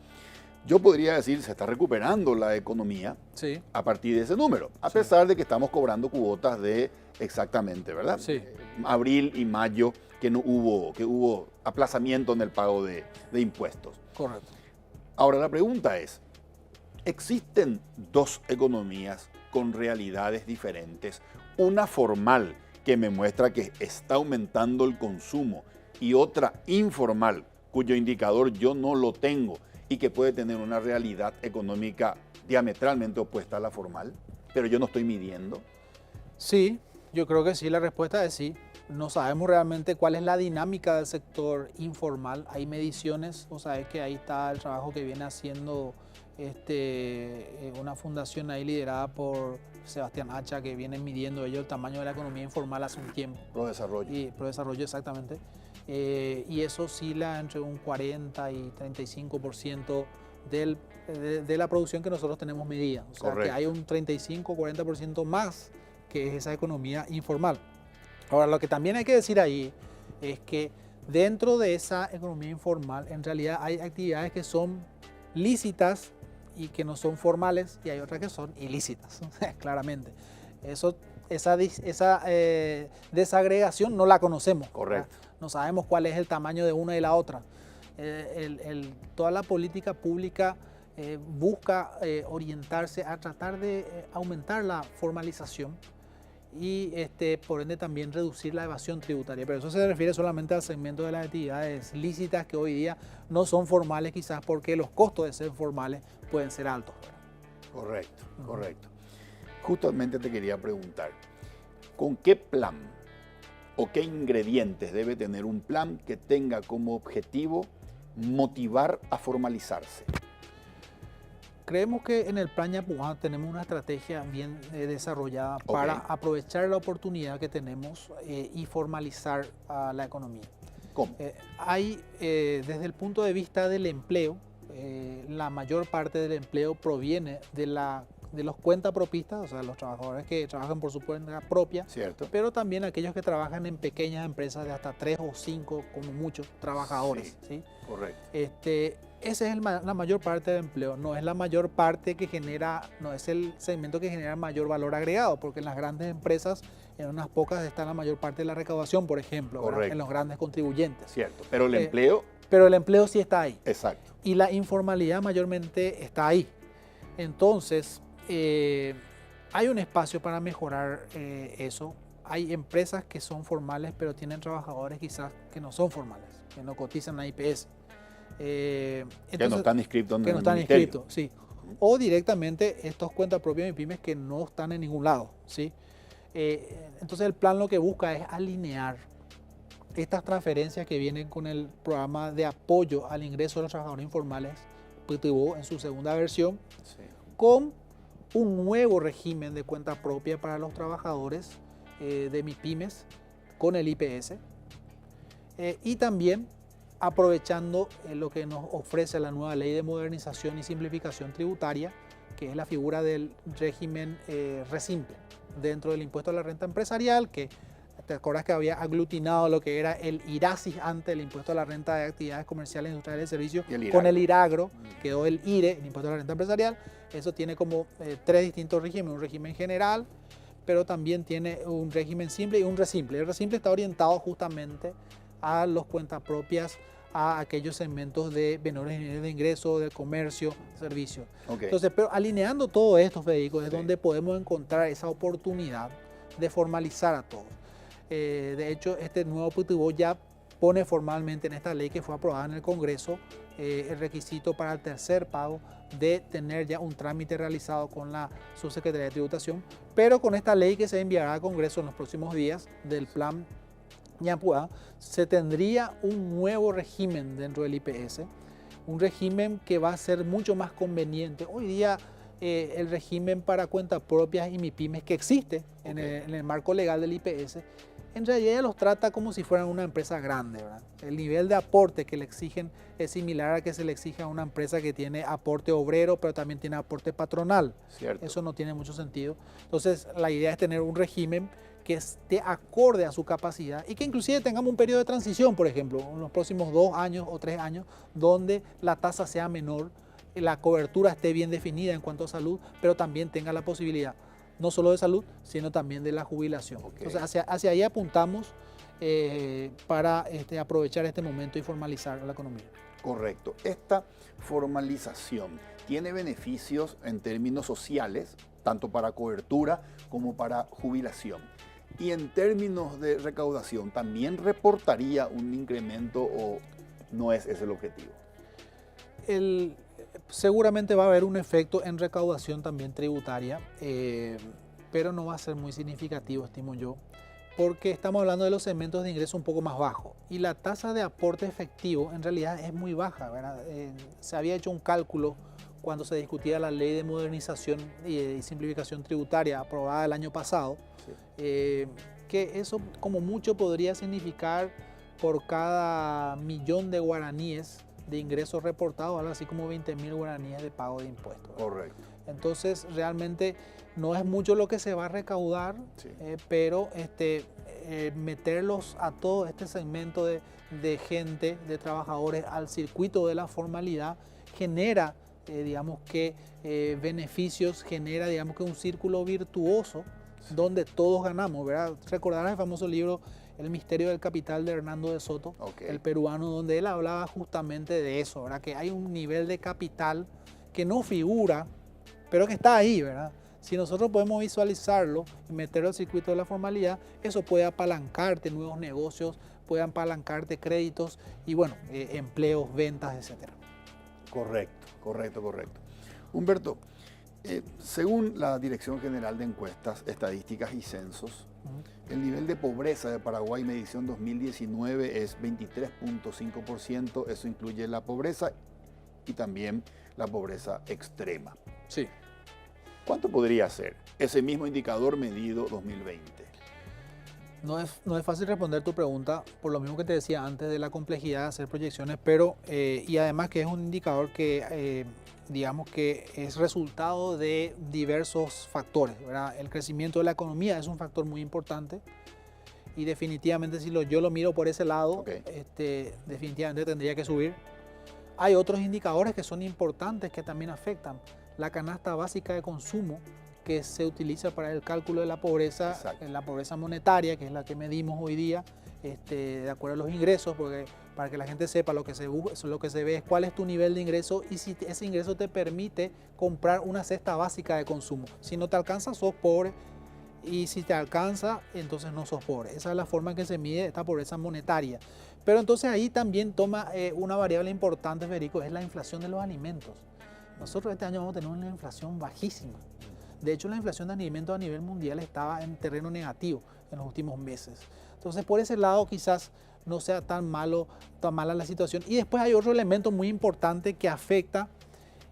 yo podría decir se está recuperando la economía a partir de ese número, a pesar de que estamos cobrando cuotas de exactamente, ¿verdad? Sí. Abril y mayo que hubo aplazamiento en el pago de impuestos. Correcto. Ahora la pregunta es, ¿existen dos economías con realidades diferentes? Una formal que me muestra que está aumentando el consumo y otra informal cuyo indicador yo no lo tengo y que puede tener una realidad económica diametralmente opuesta a la formal, pero yo no estoy midiendo. Sí, yo creo que sí, la respuesta es sí. No sabemos realmente cuál es la dinámica del sector informal. Hay mediciones, o sea, es que ahí está el trabajo que viene haciendo una fundación ahí liderada por Sebastián Hacha, que viene midiendo ellos el tamaño de la economía informal hace un tiempo. Prodesarrollo. Prodesarrollo, exactamente. Y eso oscila entre un 40 y 35% de la producción que nosotros tenemos medida. O sea, que hay un 35-40% más que es esa economía informal. Ahora, lo que también hay que decir ahí es que dentro de esa economía informal, en realidad hay actividades que son lícitas y que no son formales, y hay otras que son ilícitas, claramente. Esa desagregación no la conocemos. Correcto. No sabemos cuál es el tamaño de una y la otra. Toda la política pública busca orientarse a tratar de aumentar la formalización y por ende también reducir la evasión tributaria. Pero eso se refiere solamente al segmento de las actividades lícitas que hoy día no son formales, quizás porque los costos de ser formales pueden ser altos. Correcto, correcto. Justamente te quería preguntar, ¿con qué plan o qué ingredientes debe tener un plan que tenga como objetivo motivar a formalizarse? Creemos que en el Plan Yapuã tenemos una estrategia bien desarrollada para aprovechar la oportunidad que tenemos y formalizar la economía. ¿Cómo? Desde el punto de vista del empleo, la mayor parte del empleo proviene de los cuentapropistas, o sea, los trabajadores que trabajan por su cuenta propia, Cierto. pero también aquellos que trabajan en pequeñas empresas de hasta 3 o 5, como muchos, trabajadores. ¿Sí? Correcto. Ese es la mayor parte del empleo, no es la mayor parte que genera, no es el segmento que genera mayor valor agregado, porque en las grandes empresas, en unas pocas está la mayor parte de la recaudación, por ejemplo, en los grandes contribuyentes. Cierto, pero el empleo... Pero el empleo sí está ahí. Exacto. Y la informalidad mayormente está ahí. Entonces, hay un espacio para mejorar eso. Hay empresas que son formales, pero tienen trabajadores quizás que no son formales, que no cotizan a IPS. Que no están inscritos en que el no están ministerio. inscritos, sí. O directamente estos cuentas propias de MIPYMES que no están en ningún lado, ¿sí? Entonces el plan lo que busca es alinear estas transferencias que vienen con el programa de apoyo al ingreso de los trabajadores informales, PTU en su segunda versión, Sí. con un nuevo régimen de cuenta propia para los trabajadores de MIPYMES con el IPS, y también aprovechando lo que nos ofrece la nueva Ley de Modernización y Simplificación Tributaria, que es la figura del régimen resimple dentro del impuesto a la renta empresarial, que te acuerdas que había aglutinado lo que era el IRASIS antes, el impuesto a la renta de actividades comerciales, industriales y servicios, con el IRAGRO, quedó el IRE, el impuesto a la renta empresarial. Eso tiene como tres distintos regímenes: un régimen general, pero también tiene un régimen simple y un resimple. El resimple está orientado justamente a los cuentas propias, a aquellos segmentos de menores niveles de ingreso, del comercio, servicios. Ok. Entonces, pero alineando todo esto, Federico, es Sí. donde podemos encontrar esa oportunidad de formalizar a todos. De hecho, este nuevo PTU ya pone formalmente en esta ley que fue aprobada en el Congreso el requisito para el tercer pago de tener ya un trámite realizado con la Subsecretaría de Tributación, pero con esta ley que se enviará al Congreso en los próximos días del plan Ñapua, se tendría un nuevo régimen dentro del IPS, un régimen que va a ser mucho más conveniente. Hoy día el régimen para cuentas propias y MIPYMES que existe en el marco legal del IPS, en realidad los trata como si fueran una empresa grande, ¿verdad? El nivel de aporte que le exigen es similar al que se le exige a una empresa que tiene aporte obrero, pero también tiene aporte patronal. Cierto. Eso no tiene mucho sentido. Entonces, la idea es tener un régimen que esté acorde a su capacidad y que inclusive tengamos un periodo de transición, por ejemplo, en los próximos 2 años o 3 años, donde la tasa sea menor, la cobertura esté bien definida en cuanto a salud, pero también tenga la posibilidad no solo de salud, sino también de la jubilación. Ok. Entonces, hacia ahí apuntamos para aprovechar este momento y formalizar la economía. Correcto. Esta formalización tiene beneficios en términos sociales, tanto para cobertura como para jubilación. Y en términos de recaudación, ¿también reportaría un incremento o no es ese el objetivo? Seguramente va a haber un efecto en recaudación también tributaria, pero no va a ser muy significativo, estimo yo, porque estamos hablando de los segmentos de ingreso un poco más bajos y la tasa de aporte efectivo en realidad es muy baja, ¿verdad? Se había hecho un cálculo cuando se discutía la Ley de Modernización y Simplificación Tributaria aprobada el año pasado, que eso como mucho podría significar por cada millón de guaraníes de ingresos reportados, algo así como 20.000 guaraníes de pago de impuestos. Correcto. Entonces realmente no es mucho lo que se va a recaudar, Sí. pero meterlos a todo este segmento de gente, de trabajadores al circuito de la formalidad genera beneficios, genera que un círculo virtuoso donde todos ganamos, ¿verdad? Recordarás el famoso libro El misterio del capital de Hernando de Soto, el peruano, donde él hablaba justamente de eso, ¿verdad? Que hay un nivel de capital que no figura, pero que está ahí, ¿verdad? Si nosotros podemos visualizarlo y meterlo al circuito de la formalidad, eso puede apalancarte nuevos negocios, puede apalancarte créditos y, bueno, empleos, ventas, etcétera. Correcto. Humberto, según la Dirección General de Encuestas, Estadísticas y Censos, el nivel de pobreza de Paraguay, medición 2019, es 23.5%. Eso incluye la pobreza y también la pobreza extrema. Sí. ¿Cuánto podría ser ese mismo indicador medido 2020? No es fácil responder tu pregunta, por lo mismo que te decía antes de la complejidad de hacer proyecciones, pero y además que es un indicador que que es resultado de diversos factores, ¿verdad? El crecimiento de la economía es un factor muy importante y definitivamente si yo lo miro por ese lado, definitivamente tendría que subir. Hay otros indicadores que son importantes que también afectan. La canasta básica de consumo que se utiliza para el cálculo de la pobreza, la pobreza monetaria, que es la que medimos hoy día, de acuerdo a los ingresos, porque para que la gente sepa lo que se ve es cuál es tu nivel de ingreso y si ese ingreso te permite comprar una cesta básica de consumo. Si no te alcanza, sos pobre y si te alcanza, entonces no sos pobre. Esa es la forma en que se mide esta pobreza monetaria. Pero entonces ahí también toma una variable importante, Federico, es la inflación de los alimentos. Nosotros este año vamos a tener una inflación bajísima. De hecho, la inflación de alimentos a nivel mundial estaba en terreno negativo en los últimos meses. Entonces, por ese lado quizás no sea tan mala la situación. Y después hay otro elemento muy importante que afecta,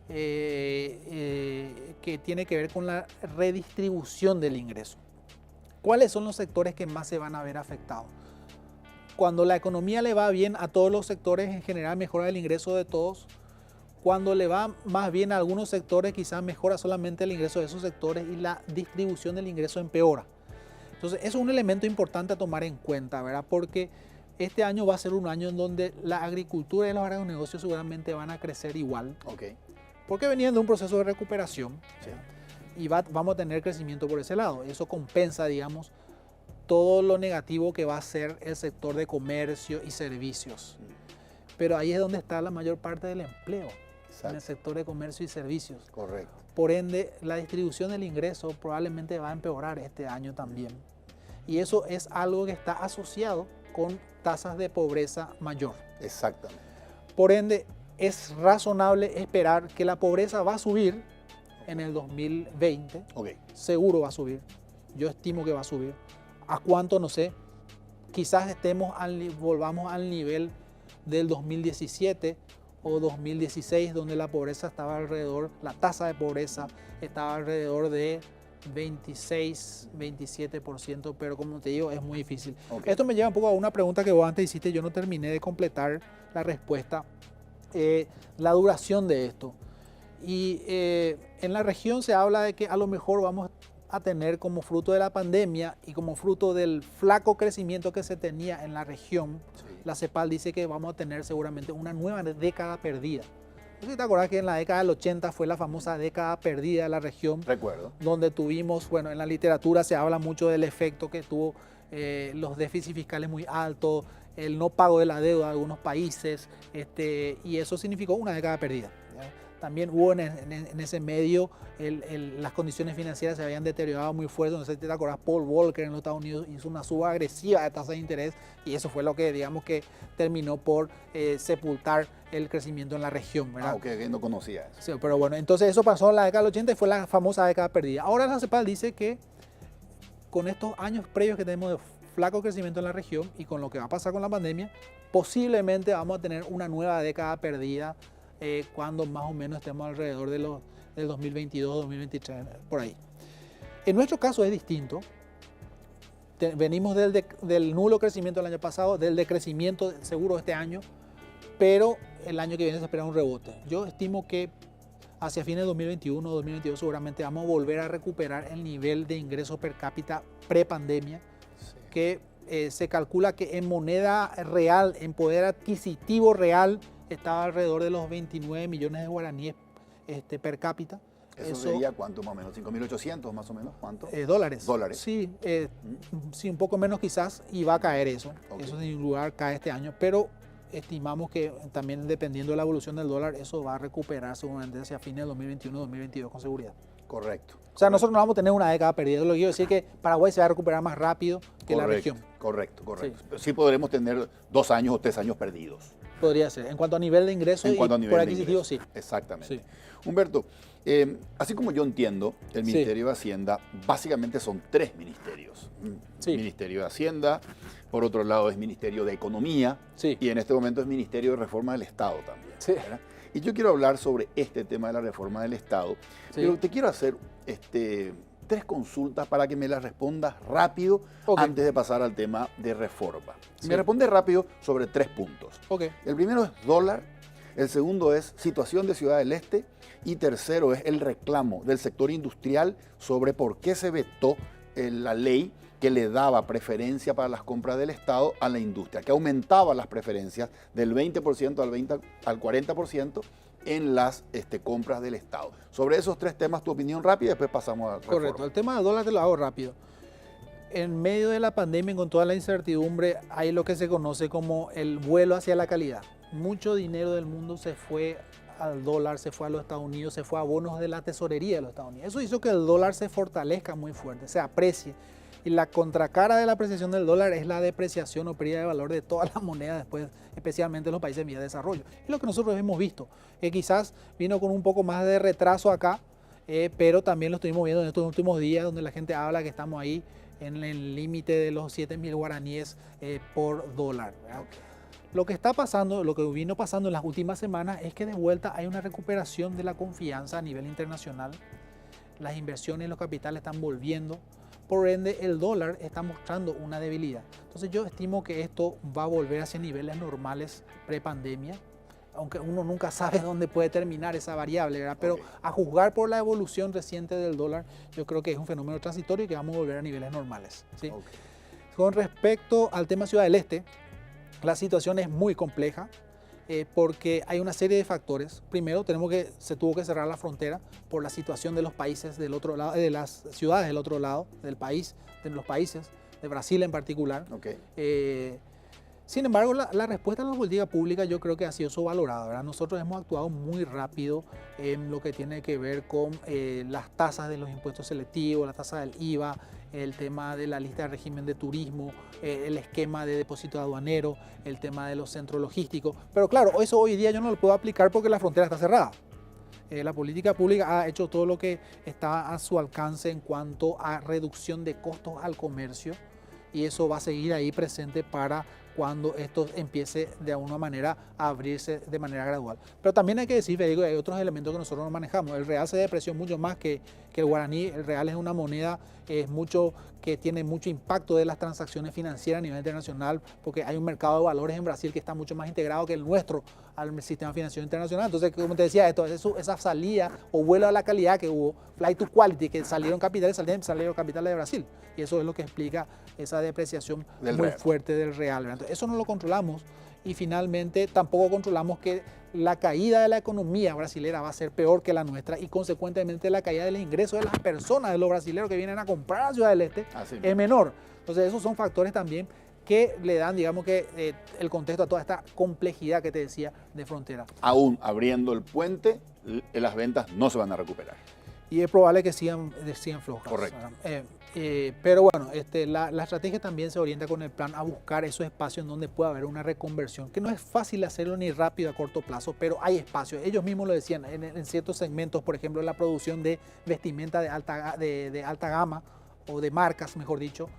que tiene que ver con la redistribución del ingreso. ¿Cuáles son los sectores que más se van a ver afectados? Cuando la economía le va bien a todos los sectores, en general mejora el ingreso de todos. Cuando le va más bien a algunos sectores, quizás mejora solamente el ingreso de esos sectores y la distribución del ingreso empeora. Entonces, eso es un elemento importante a tomar en cuenta, ¿verdad? Porque este año va a ser un año en donde la agricultura y los agronegocios seguramente van a crecer igual. Okay. Porque venían de un proceso de recuperación, Sí. y vamos a tener crecimiento por ese lado. Eso compensa, digamos, todo lo negativo que va a ser el sector de comercio y servicios. Pero ahí es donde está la mayor parte del empleo, en el sector de comercio y servicios. Correcto. Por ende, la distribución del ingreso probablemente va a empeorar este año también. Y eso es algo que está asociado con tasas de pobreza mayor. Exactamente. Por ende, es razonable esperar que la pobreza va a subir en el 2020. Okay. Seguro va a subir. Yo estimo que va a subir. ¿A cuánto? No sé. Quizás volvamos al nivel del 2017 o 2016, donde la pobreza estaba alrededor, la tasa de pobreza estaba alrededor de 26, 27%, pero como te digo, es muy difícil. Okay. Esto me lleva un poco a una pregunta que vos antes hiciste, yo no terminé de completar la respuesta. La duración de esto. Y en la región se habla de que a lo mejor vamos a tener, como fruto de la pandemia y como fruto del flaco crecimiento que se tenía en la región, Sí. la CEPAL dice que vamos a tener seguramente una nueva década perdida. No sé si te acuerdas que en la década del 80 fue la famosa década perdida de la región, Recuerdo. donde tuvimos, bueno, en la literatura se habla mucho del efecto que tuvo los déficits fiscales muy altos, el no pago de la deuda de algunos países, y eso significó una década perdida, ¿ya? También hubo en ese medio, las condiciones financieras se habían deteriorado muy fuerte. No sé si te acuerdas, Paul Volcker en los Estados Unidos hizo una suba agresiva de tasa de interés y eso fue lo que, digamos, que terminó por sepultar el crecimiento en la región, ¿verdad? Ah, ok, que no conocía eso. Sí, pero bueno, entonces eso pasó en la década del 80 y fue la famosa década perdida. Ahora la CEPAL dice que con estos años previos que tenemos de flaco crecimiento en la región y con lo que va a pasar con la pandemia, posiblemente vamos a tener una nueva década perdida cuando más o menos estemos alrededor del 2022, 2023, por ahí. En nuestro caso es distinto. Venimos del nulo crecimiento del año pasado, del decrecimiento seguro este año, pero el año que viene se espera un rebote. Yo estimo que hacia fines de 2021 o 2022 seguramente vamos a volver a recuperar el nivel de ingresos per cápita pre-pandemia, sí, que se calcula que en moneda real, en poder adquisitivo real, estaba alrededor de los 29 millones de guaraníes per cápita. ¿Eso sería cuánto más o menos? ¿5.800 más o menos? ¿Cuánto? Dólares. Dólares. Sí, sí, un poco menos quizás, y va a caer eso. Okay. Eso sin lugar cae este año, pero estimamos que también dependiendo de la evolución del dólar, eso va a recuperar seguramente hacia fines de 2021-2022 con seguridad. Correcto. O sea, nosotros no vamos a tener una década perdida. Lo que quiero decir es que Paraguay se va a recuperar más rápido que la región. Correcto. Sí podremos tener 2 años o 3 años perdidos. Podría ser. En cuanto a nivel de ingreso y por adquisitivo, sí. Exactamente. Sí. Humberto, así como yo entiendo, el Ministerio de Hacienda básicamente son 3 ministerios. Sí. Ministerio de Hacienda, por otro lado es Ministerio de Economía, sí, y en este momento es Ministerio de Reforma del Estado también. Sí. ¿Verdad? Y yo quiero hablar sobre este tema de la reforma del Estado, sí, pero te quiero hacer 3 consultas para que me las respondas rápido, okay, antes de pasar al tema de reforma. Sí. Me respondes rápido sobre 3 puntos. Okay. El primero es dólar, el segundo es situación de Ciudad del Este y tercero es el reclamo del sector industrial sobre por qué se vetó la ley que le daba preferencia para las compras del Estado a la industria, que aumentaba las preferencias del 20% al 40% en las compras del Estado. Sobre esos 3 temas, tu opinión rápida y después pasamos a reforma. Correcto, el tema del dólar te lo hago rápido. En medio de la pandemia, con toda la incertidumbre, hay lo que se conoce como el vuelo hacia la calidad. Mucho dinero del mundo se fue al dólar, se fue a los Estados Unidos, se fue a bonos de la tesorería de los Estados Unidos. Eso hizo que el dólar se fortalezca muy fuerte, se aprecie. Y la contracara de la apreciación del dólar es la depreciación o pérdida de valor de todas las monedas después, especialmente en los países en vías de desarrollo. Es lo que nosotros hemos visto, que quizás vino con un poco más de retraso acá, pero también lo estuvimos viendo en estos últimos días, donde la gente habla que estamos ahí en el límite de los 7.000 guaraníes por dólar, ¿verdad? Okay. Lo que está pasando, lo que vino pasando en las últimas semanas es que de vuelta hay una recuperación de la confianza a nivel internacional. Las inversiones, los capitales están volviendo. Por ende, el dólar está mostrando una debilidad. Entonces yo estimo que esto va a volver hacia niveles normales pre-pandemia, aunque uno nunca sabe dónde puede terminar esa variable, ¿verdad? Pero a juzgar por la evolución reciente del dólar, yo creo que es un fenómeno transitorio y que vamos a volver a niveles normales, ¿sí? Con respecto al tema Ciudad del Este, la situación es muy compleja. Porque hay una serie de factores. Primero, se tuvo que cerrar la frontera por la situación de los países del otro lado, de las ciudades del otro lado del país, de los países, de Brasil en particular. Sin embargo, la respuesta de la política pública yo creo que ha sido sobrevalorada, ¿verdad? Nosotros hemos actuado muy rápido en lo que tiene que ver con las tasas de los impuestos selectivos, la tasa del IVA, el tema de la lista de régimen de turismo, el esquema de depósito aduanero, el tema de los centros logísticos. Pero claro, eso hoy día yo no lo puedo aplicar porque la frontera está cerrada. La política pública ha hecho todo lo que está a su alcance en cuanto a reducción de costos al comercio y eso va a seguir ahí presente para cuando esto empiece de alguna manera a abrirse de manera gradual. Pero también hay que decir, Federico, hay otros elementos que nosotros no manejamos. El real se depreció mucho más que el guaraní. El real es una moneda que tiene mucho impacto de las transacciones financieras a nivel internacional, porque hay un mercado de valores en Brasil que está mucho más integrado que el nuestro al sistema financiero internacional. Entonces, como te decía, esa salida o vuelo a la calidad que hubo, flight to quality, que salieron capitales de Brasil. Y eso es lo que explica esa depreciación muy fuerte del real, ¿verdad? Entonces, eso no lo controlamos y finalmente tampoco controlamos que la caída de la economía brasilera va a ser peor que la nuestra y consecuentemente la caída de los ingresos de las personas, de los brasileños que vienen a comprar a Ciudad del Este, es menor. Entonces esos son factores también que le dan, digamos que, el contexto a toda esta complejidad que te decía de frontera. Aún abriendo el puente, las ventas no se van a recuperar. Y es probable que sigan flojas. Correcto. Pero bueno, la estrategia también se orienta con el plan a buscar esos espacios en donde pueda haber una reconversión, que no es fácil hacerlo ni rápido a corto plazo, pero hay espacios. Ellos mismos lo decían, en ciertos segmentos, por ejemplo, en la producción de vestimenta de alta gama, o de marcas, mejor dicho,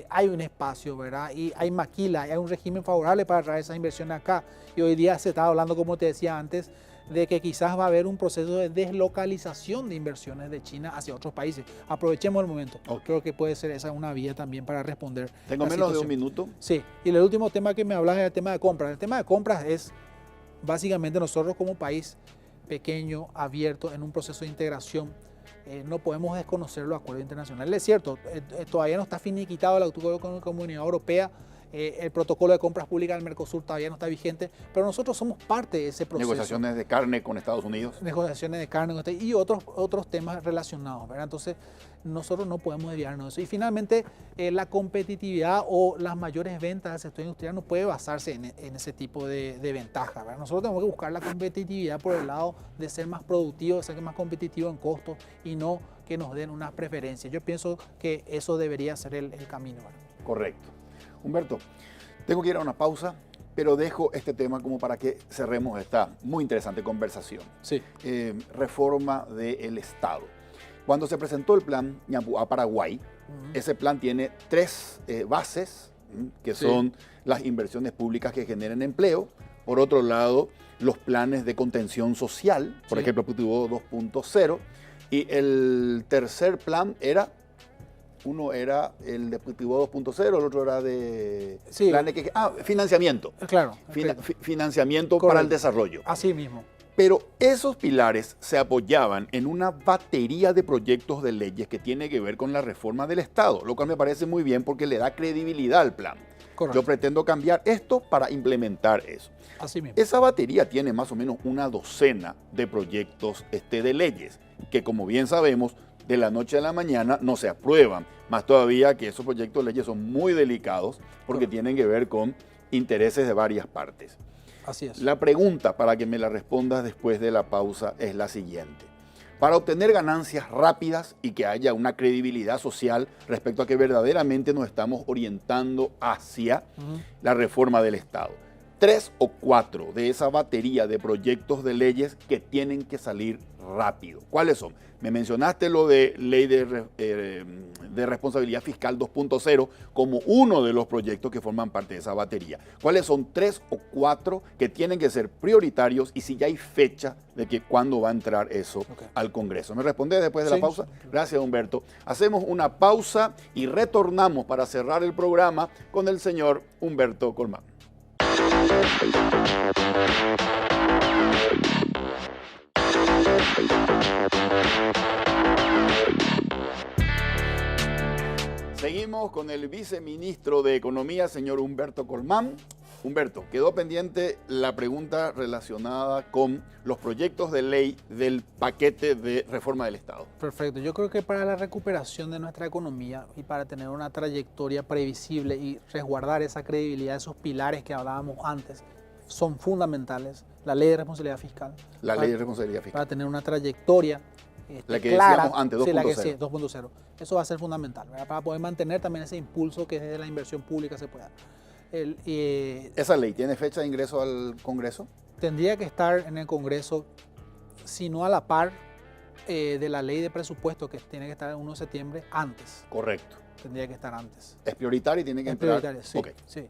hay un espacio, ¿verdad? Y hay maquila, hay un régimen favorable para traer esas inversiones acá. Y hoy día se está hablando, como te decía antes, de que quizás va a haber un proceso de deslocalización de inversiones de China hacia otros países. Aprovechemos el momento. Creo que puede ser esa una vía también para responder. Tengo menos de un minuto. Sí, y el último tema que me hablas es el tema de compras. El tema de compras es básicamente nosotros como país pequeño, abierto, en un proceso de integración, no podemos desconocer los acuerdos internacionales. Es cierto, todavía no está finiquitado el acuerdo con la Comunidad Europea. El protocolo de compras públicas del Mercosur todavía no está vigente, pero nosotros somos parte de ese proceso. Negociaciones de carne con Estados Unidos. Negociaciones de carne y otros temas relacionados, ¿verdad? Entonces, nosotros no podemos desviarnos de eso. Y finalmente, la competitividad o las mayores ventas del sector industrial no puede basarse en ese tipo de ventaja, ¿verdad? Nosotros tenemos que buscar la competitividad por el lado de ser más productivos, de ser más competitivos en costos y no que nos den unas preferencias. Yo pienso que eso debería ser el camino, ¿verdad? Correcto. Humberto, tengo que ir a una pausa, pero dejo este tema como para que cerremos esta muy interesante conversación. Sí. Reforma del Estado. Cuando se presentó el plan Ñampuá Paraguay, ese plan tiene 3 bases, que son las inversiones públicas que generen empleo. Por otro lado, los planes de contención social, por ejemplo, Putibó 2.0. Y el tercer plan era... Uno era el de Putibó 2.0, el otro era de financiamiento. Claro. Financiamiento para el desarrollo. Así mismo. Pero esos pilares se apoyaban en una batería de proyectos de leyes que tiene que ver con la reforma del Estado, lo cual me parece muy bien porque le da credibilidad al plan. Correcto. Yo pretendo cambiar esto para implementar eso. Así mismo. Esa batería tiene más o menos una docena de proyectos de leyes que, como bien sabemos, de la noche a la mañana no se aprueban, más todavía que esos proyectos de leyes son muy delicados porque tienen que ver con intereses de varias partes. Así es. La pregunta, para que me la respondas después de la pausa, es la siguiente. Para obtener ganancias rápidas y que haya una credibilidad social respecto a que verdaderamente nos estamos orientando hacia la reforma del Estado, 3 o 4 de esa batería de proyectos de leyes que tienen que salir rápido. ¿Cuáles son? Me mencionaste lo de Ley de Responsabilidad Fiscal 2.0 como uno de los proyectos que forman parte de esa batería. ¿Cuáles son 3 o 4 que tienen que ser prioritarios y si ya hay fecha de que cuándo va a entrar eso al Congreso? ¿Me respondes después de la pausa? Gracias, Humberto. Hacemos una pausa y retornamos para cerrar el programa con el señor Humberto Colmán. Seguimos con el viceministro de Economía, señor Humberto Colmán. Humberto, quedó pendiente la pregunta relacionada con los proyectos de ley del paquete de reforma del Estado. Perfecto. Yo creo que para la recuperación de nuestra economía y para tener una trayectoria previsible y resguardar esa credibilidad, esos pilares que hablábamos antes, son fundamentales. La ley de responsabilidad fiscal. La ley de responsabilidad fiscal. Para tener una trayectoria la que clara, decíamos antes, 2.0. Sí, la que sí, 2.0. Eso va a ser fundamental, ¿verdad? Para poder mantener también ese impulso que desde la inversión pública se puede dar. ¿Esa ley tiene fecha de ingreso al Congreso? Tendría que estar en el Congreso, si no a la par de la ley de presupuesto, que tiene que estar el 1 de septiembre, antes. Correcto. Tendría que estar antes. ¿Es prioritaria y tiene que entrar? Es prioritaria, sí, Okay. Sí.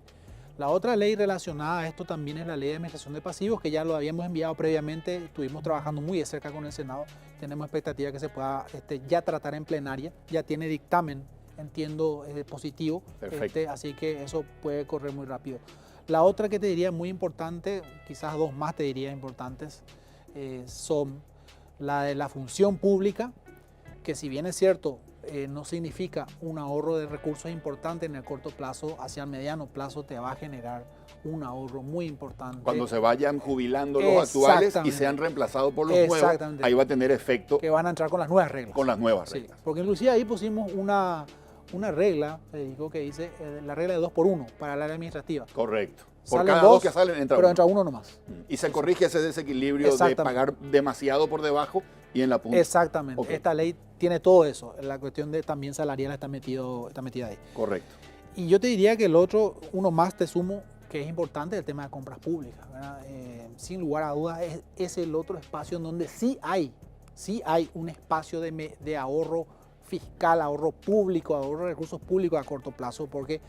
La otra ley relacionada a esto también es la ley de administración de pasivos, que ya lo habíamos enviado previamente, estuvimos trabajando muy de cerca con el Senado, tenemos expectativa que se pueda ya tratar en plenaria, ya tiene dictamen, entiendo, positivo, así que eso puede correr muy rápido. La otra que te diría muy importante, quizás dos más te diría importantes, son la de la función pública, que si bien es cierto, no significa un ahorro de recursos importante en el corto plazo, hacia el mediano plazo te va a generar un ahorro muy importante. Cuando se vayan jubilando los actuales y sean reemplazados por los nuevos, ahí va a tener efecto. Que van a entrar con las nuevas reglas. Con las nuevas reglas. Sí, porque inclusive ahí pusimos una regla, digo, que dice la regla de 2 por 1 para el área administrativa. Correcto. Por cada dos que salen entra pero uno. Entra uno nomás. Y se corrige ese desequilibrio de pagar demasiado por debajo y en la punta. Exactamente. Okay. Esta ley tiene todo eso. La cuestión de también salarial está metida ahí. Correcto. Y yo te diría que el otro, uno más te sumo, que es importante, el tema de compras públicas. Sin lugar a dudas, es el otro espacio en donde sí hay un espacio de ahorro fiscal, ahorro público, ahorro de recursos públicos a corto plazo, porque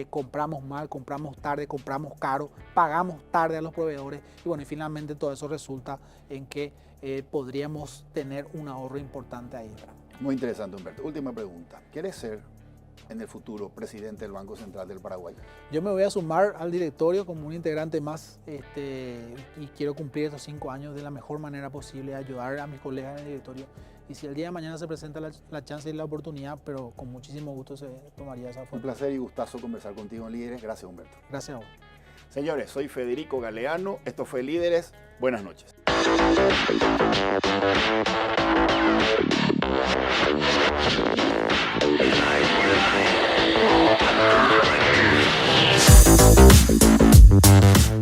compramos mal, compramos tarde, compramos caro, pagamos tarde a los proveedores y bueno, y finalmente todo eso resulta en que podríamos tener un ahorro importante ahí, ¿verdad? Muy interesante, Humberto. Última pregunta. ¿Quieres ser en el futuro presidente del Banco Central del Paraguay? Yo me voy a sumar al directorio como un integrante más y quiero cumplir estos 5 años de la mejor manera posible, ayudar a mis colegas en el directorio. Y si el día de mañana se presenta la chance y la oportunidad, pero con muchísimo gusto se tomaría esa forma. Un placer y gustazo conversar contigo en Líderes. Gracias, Humberto. Gracias a vos. Señores, soy Federico Galeano. Esto fue Líderes. Buenas noches. Nice.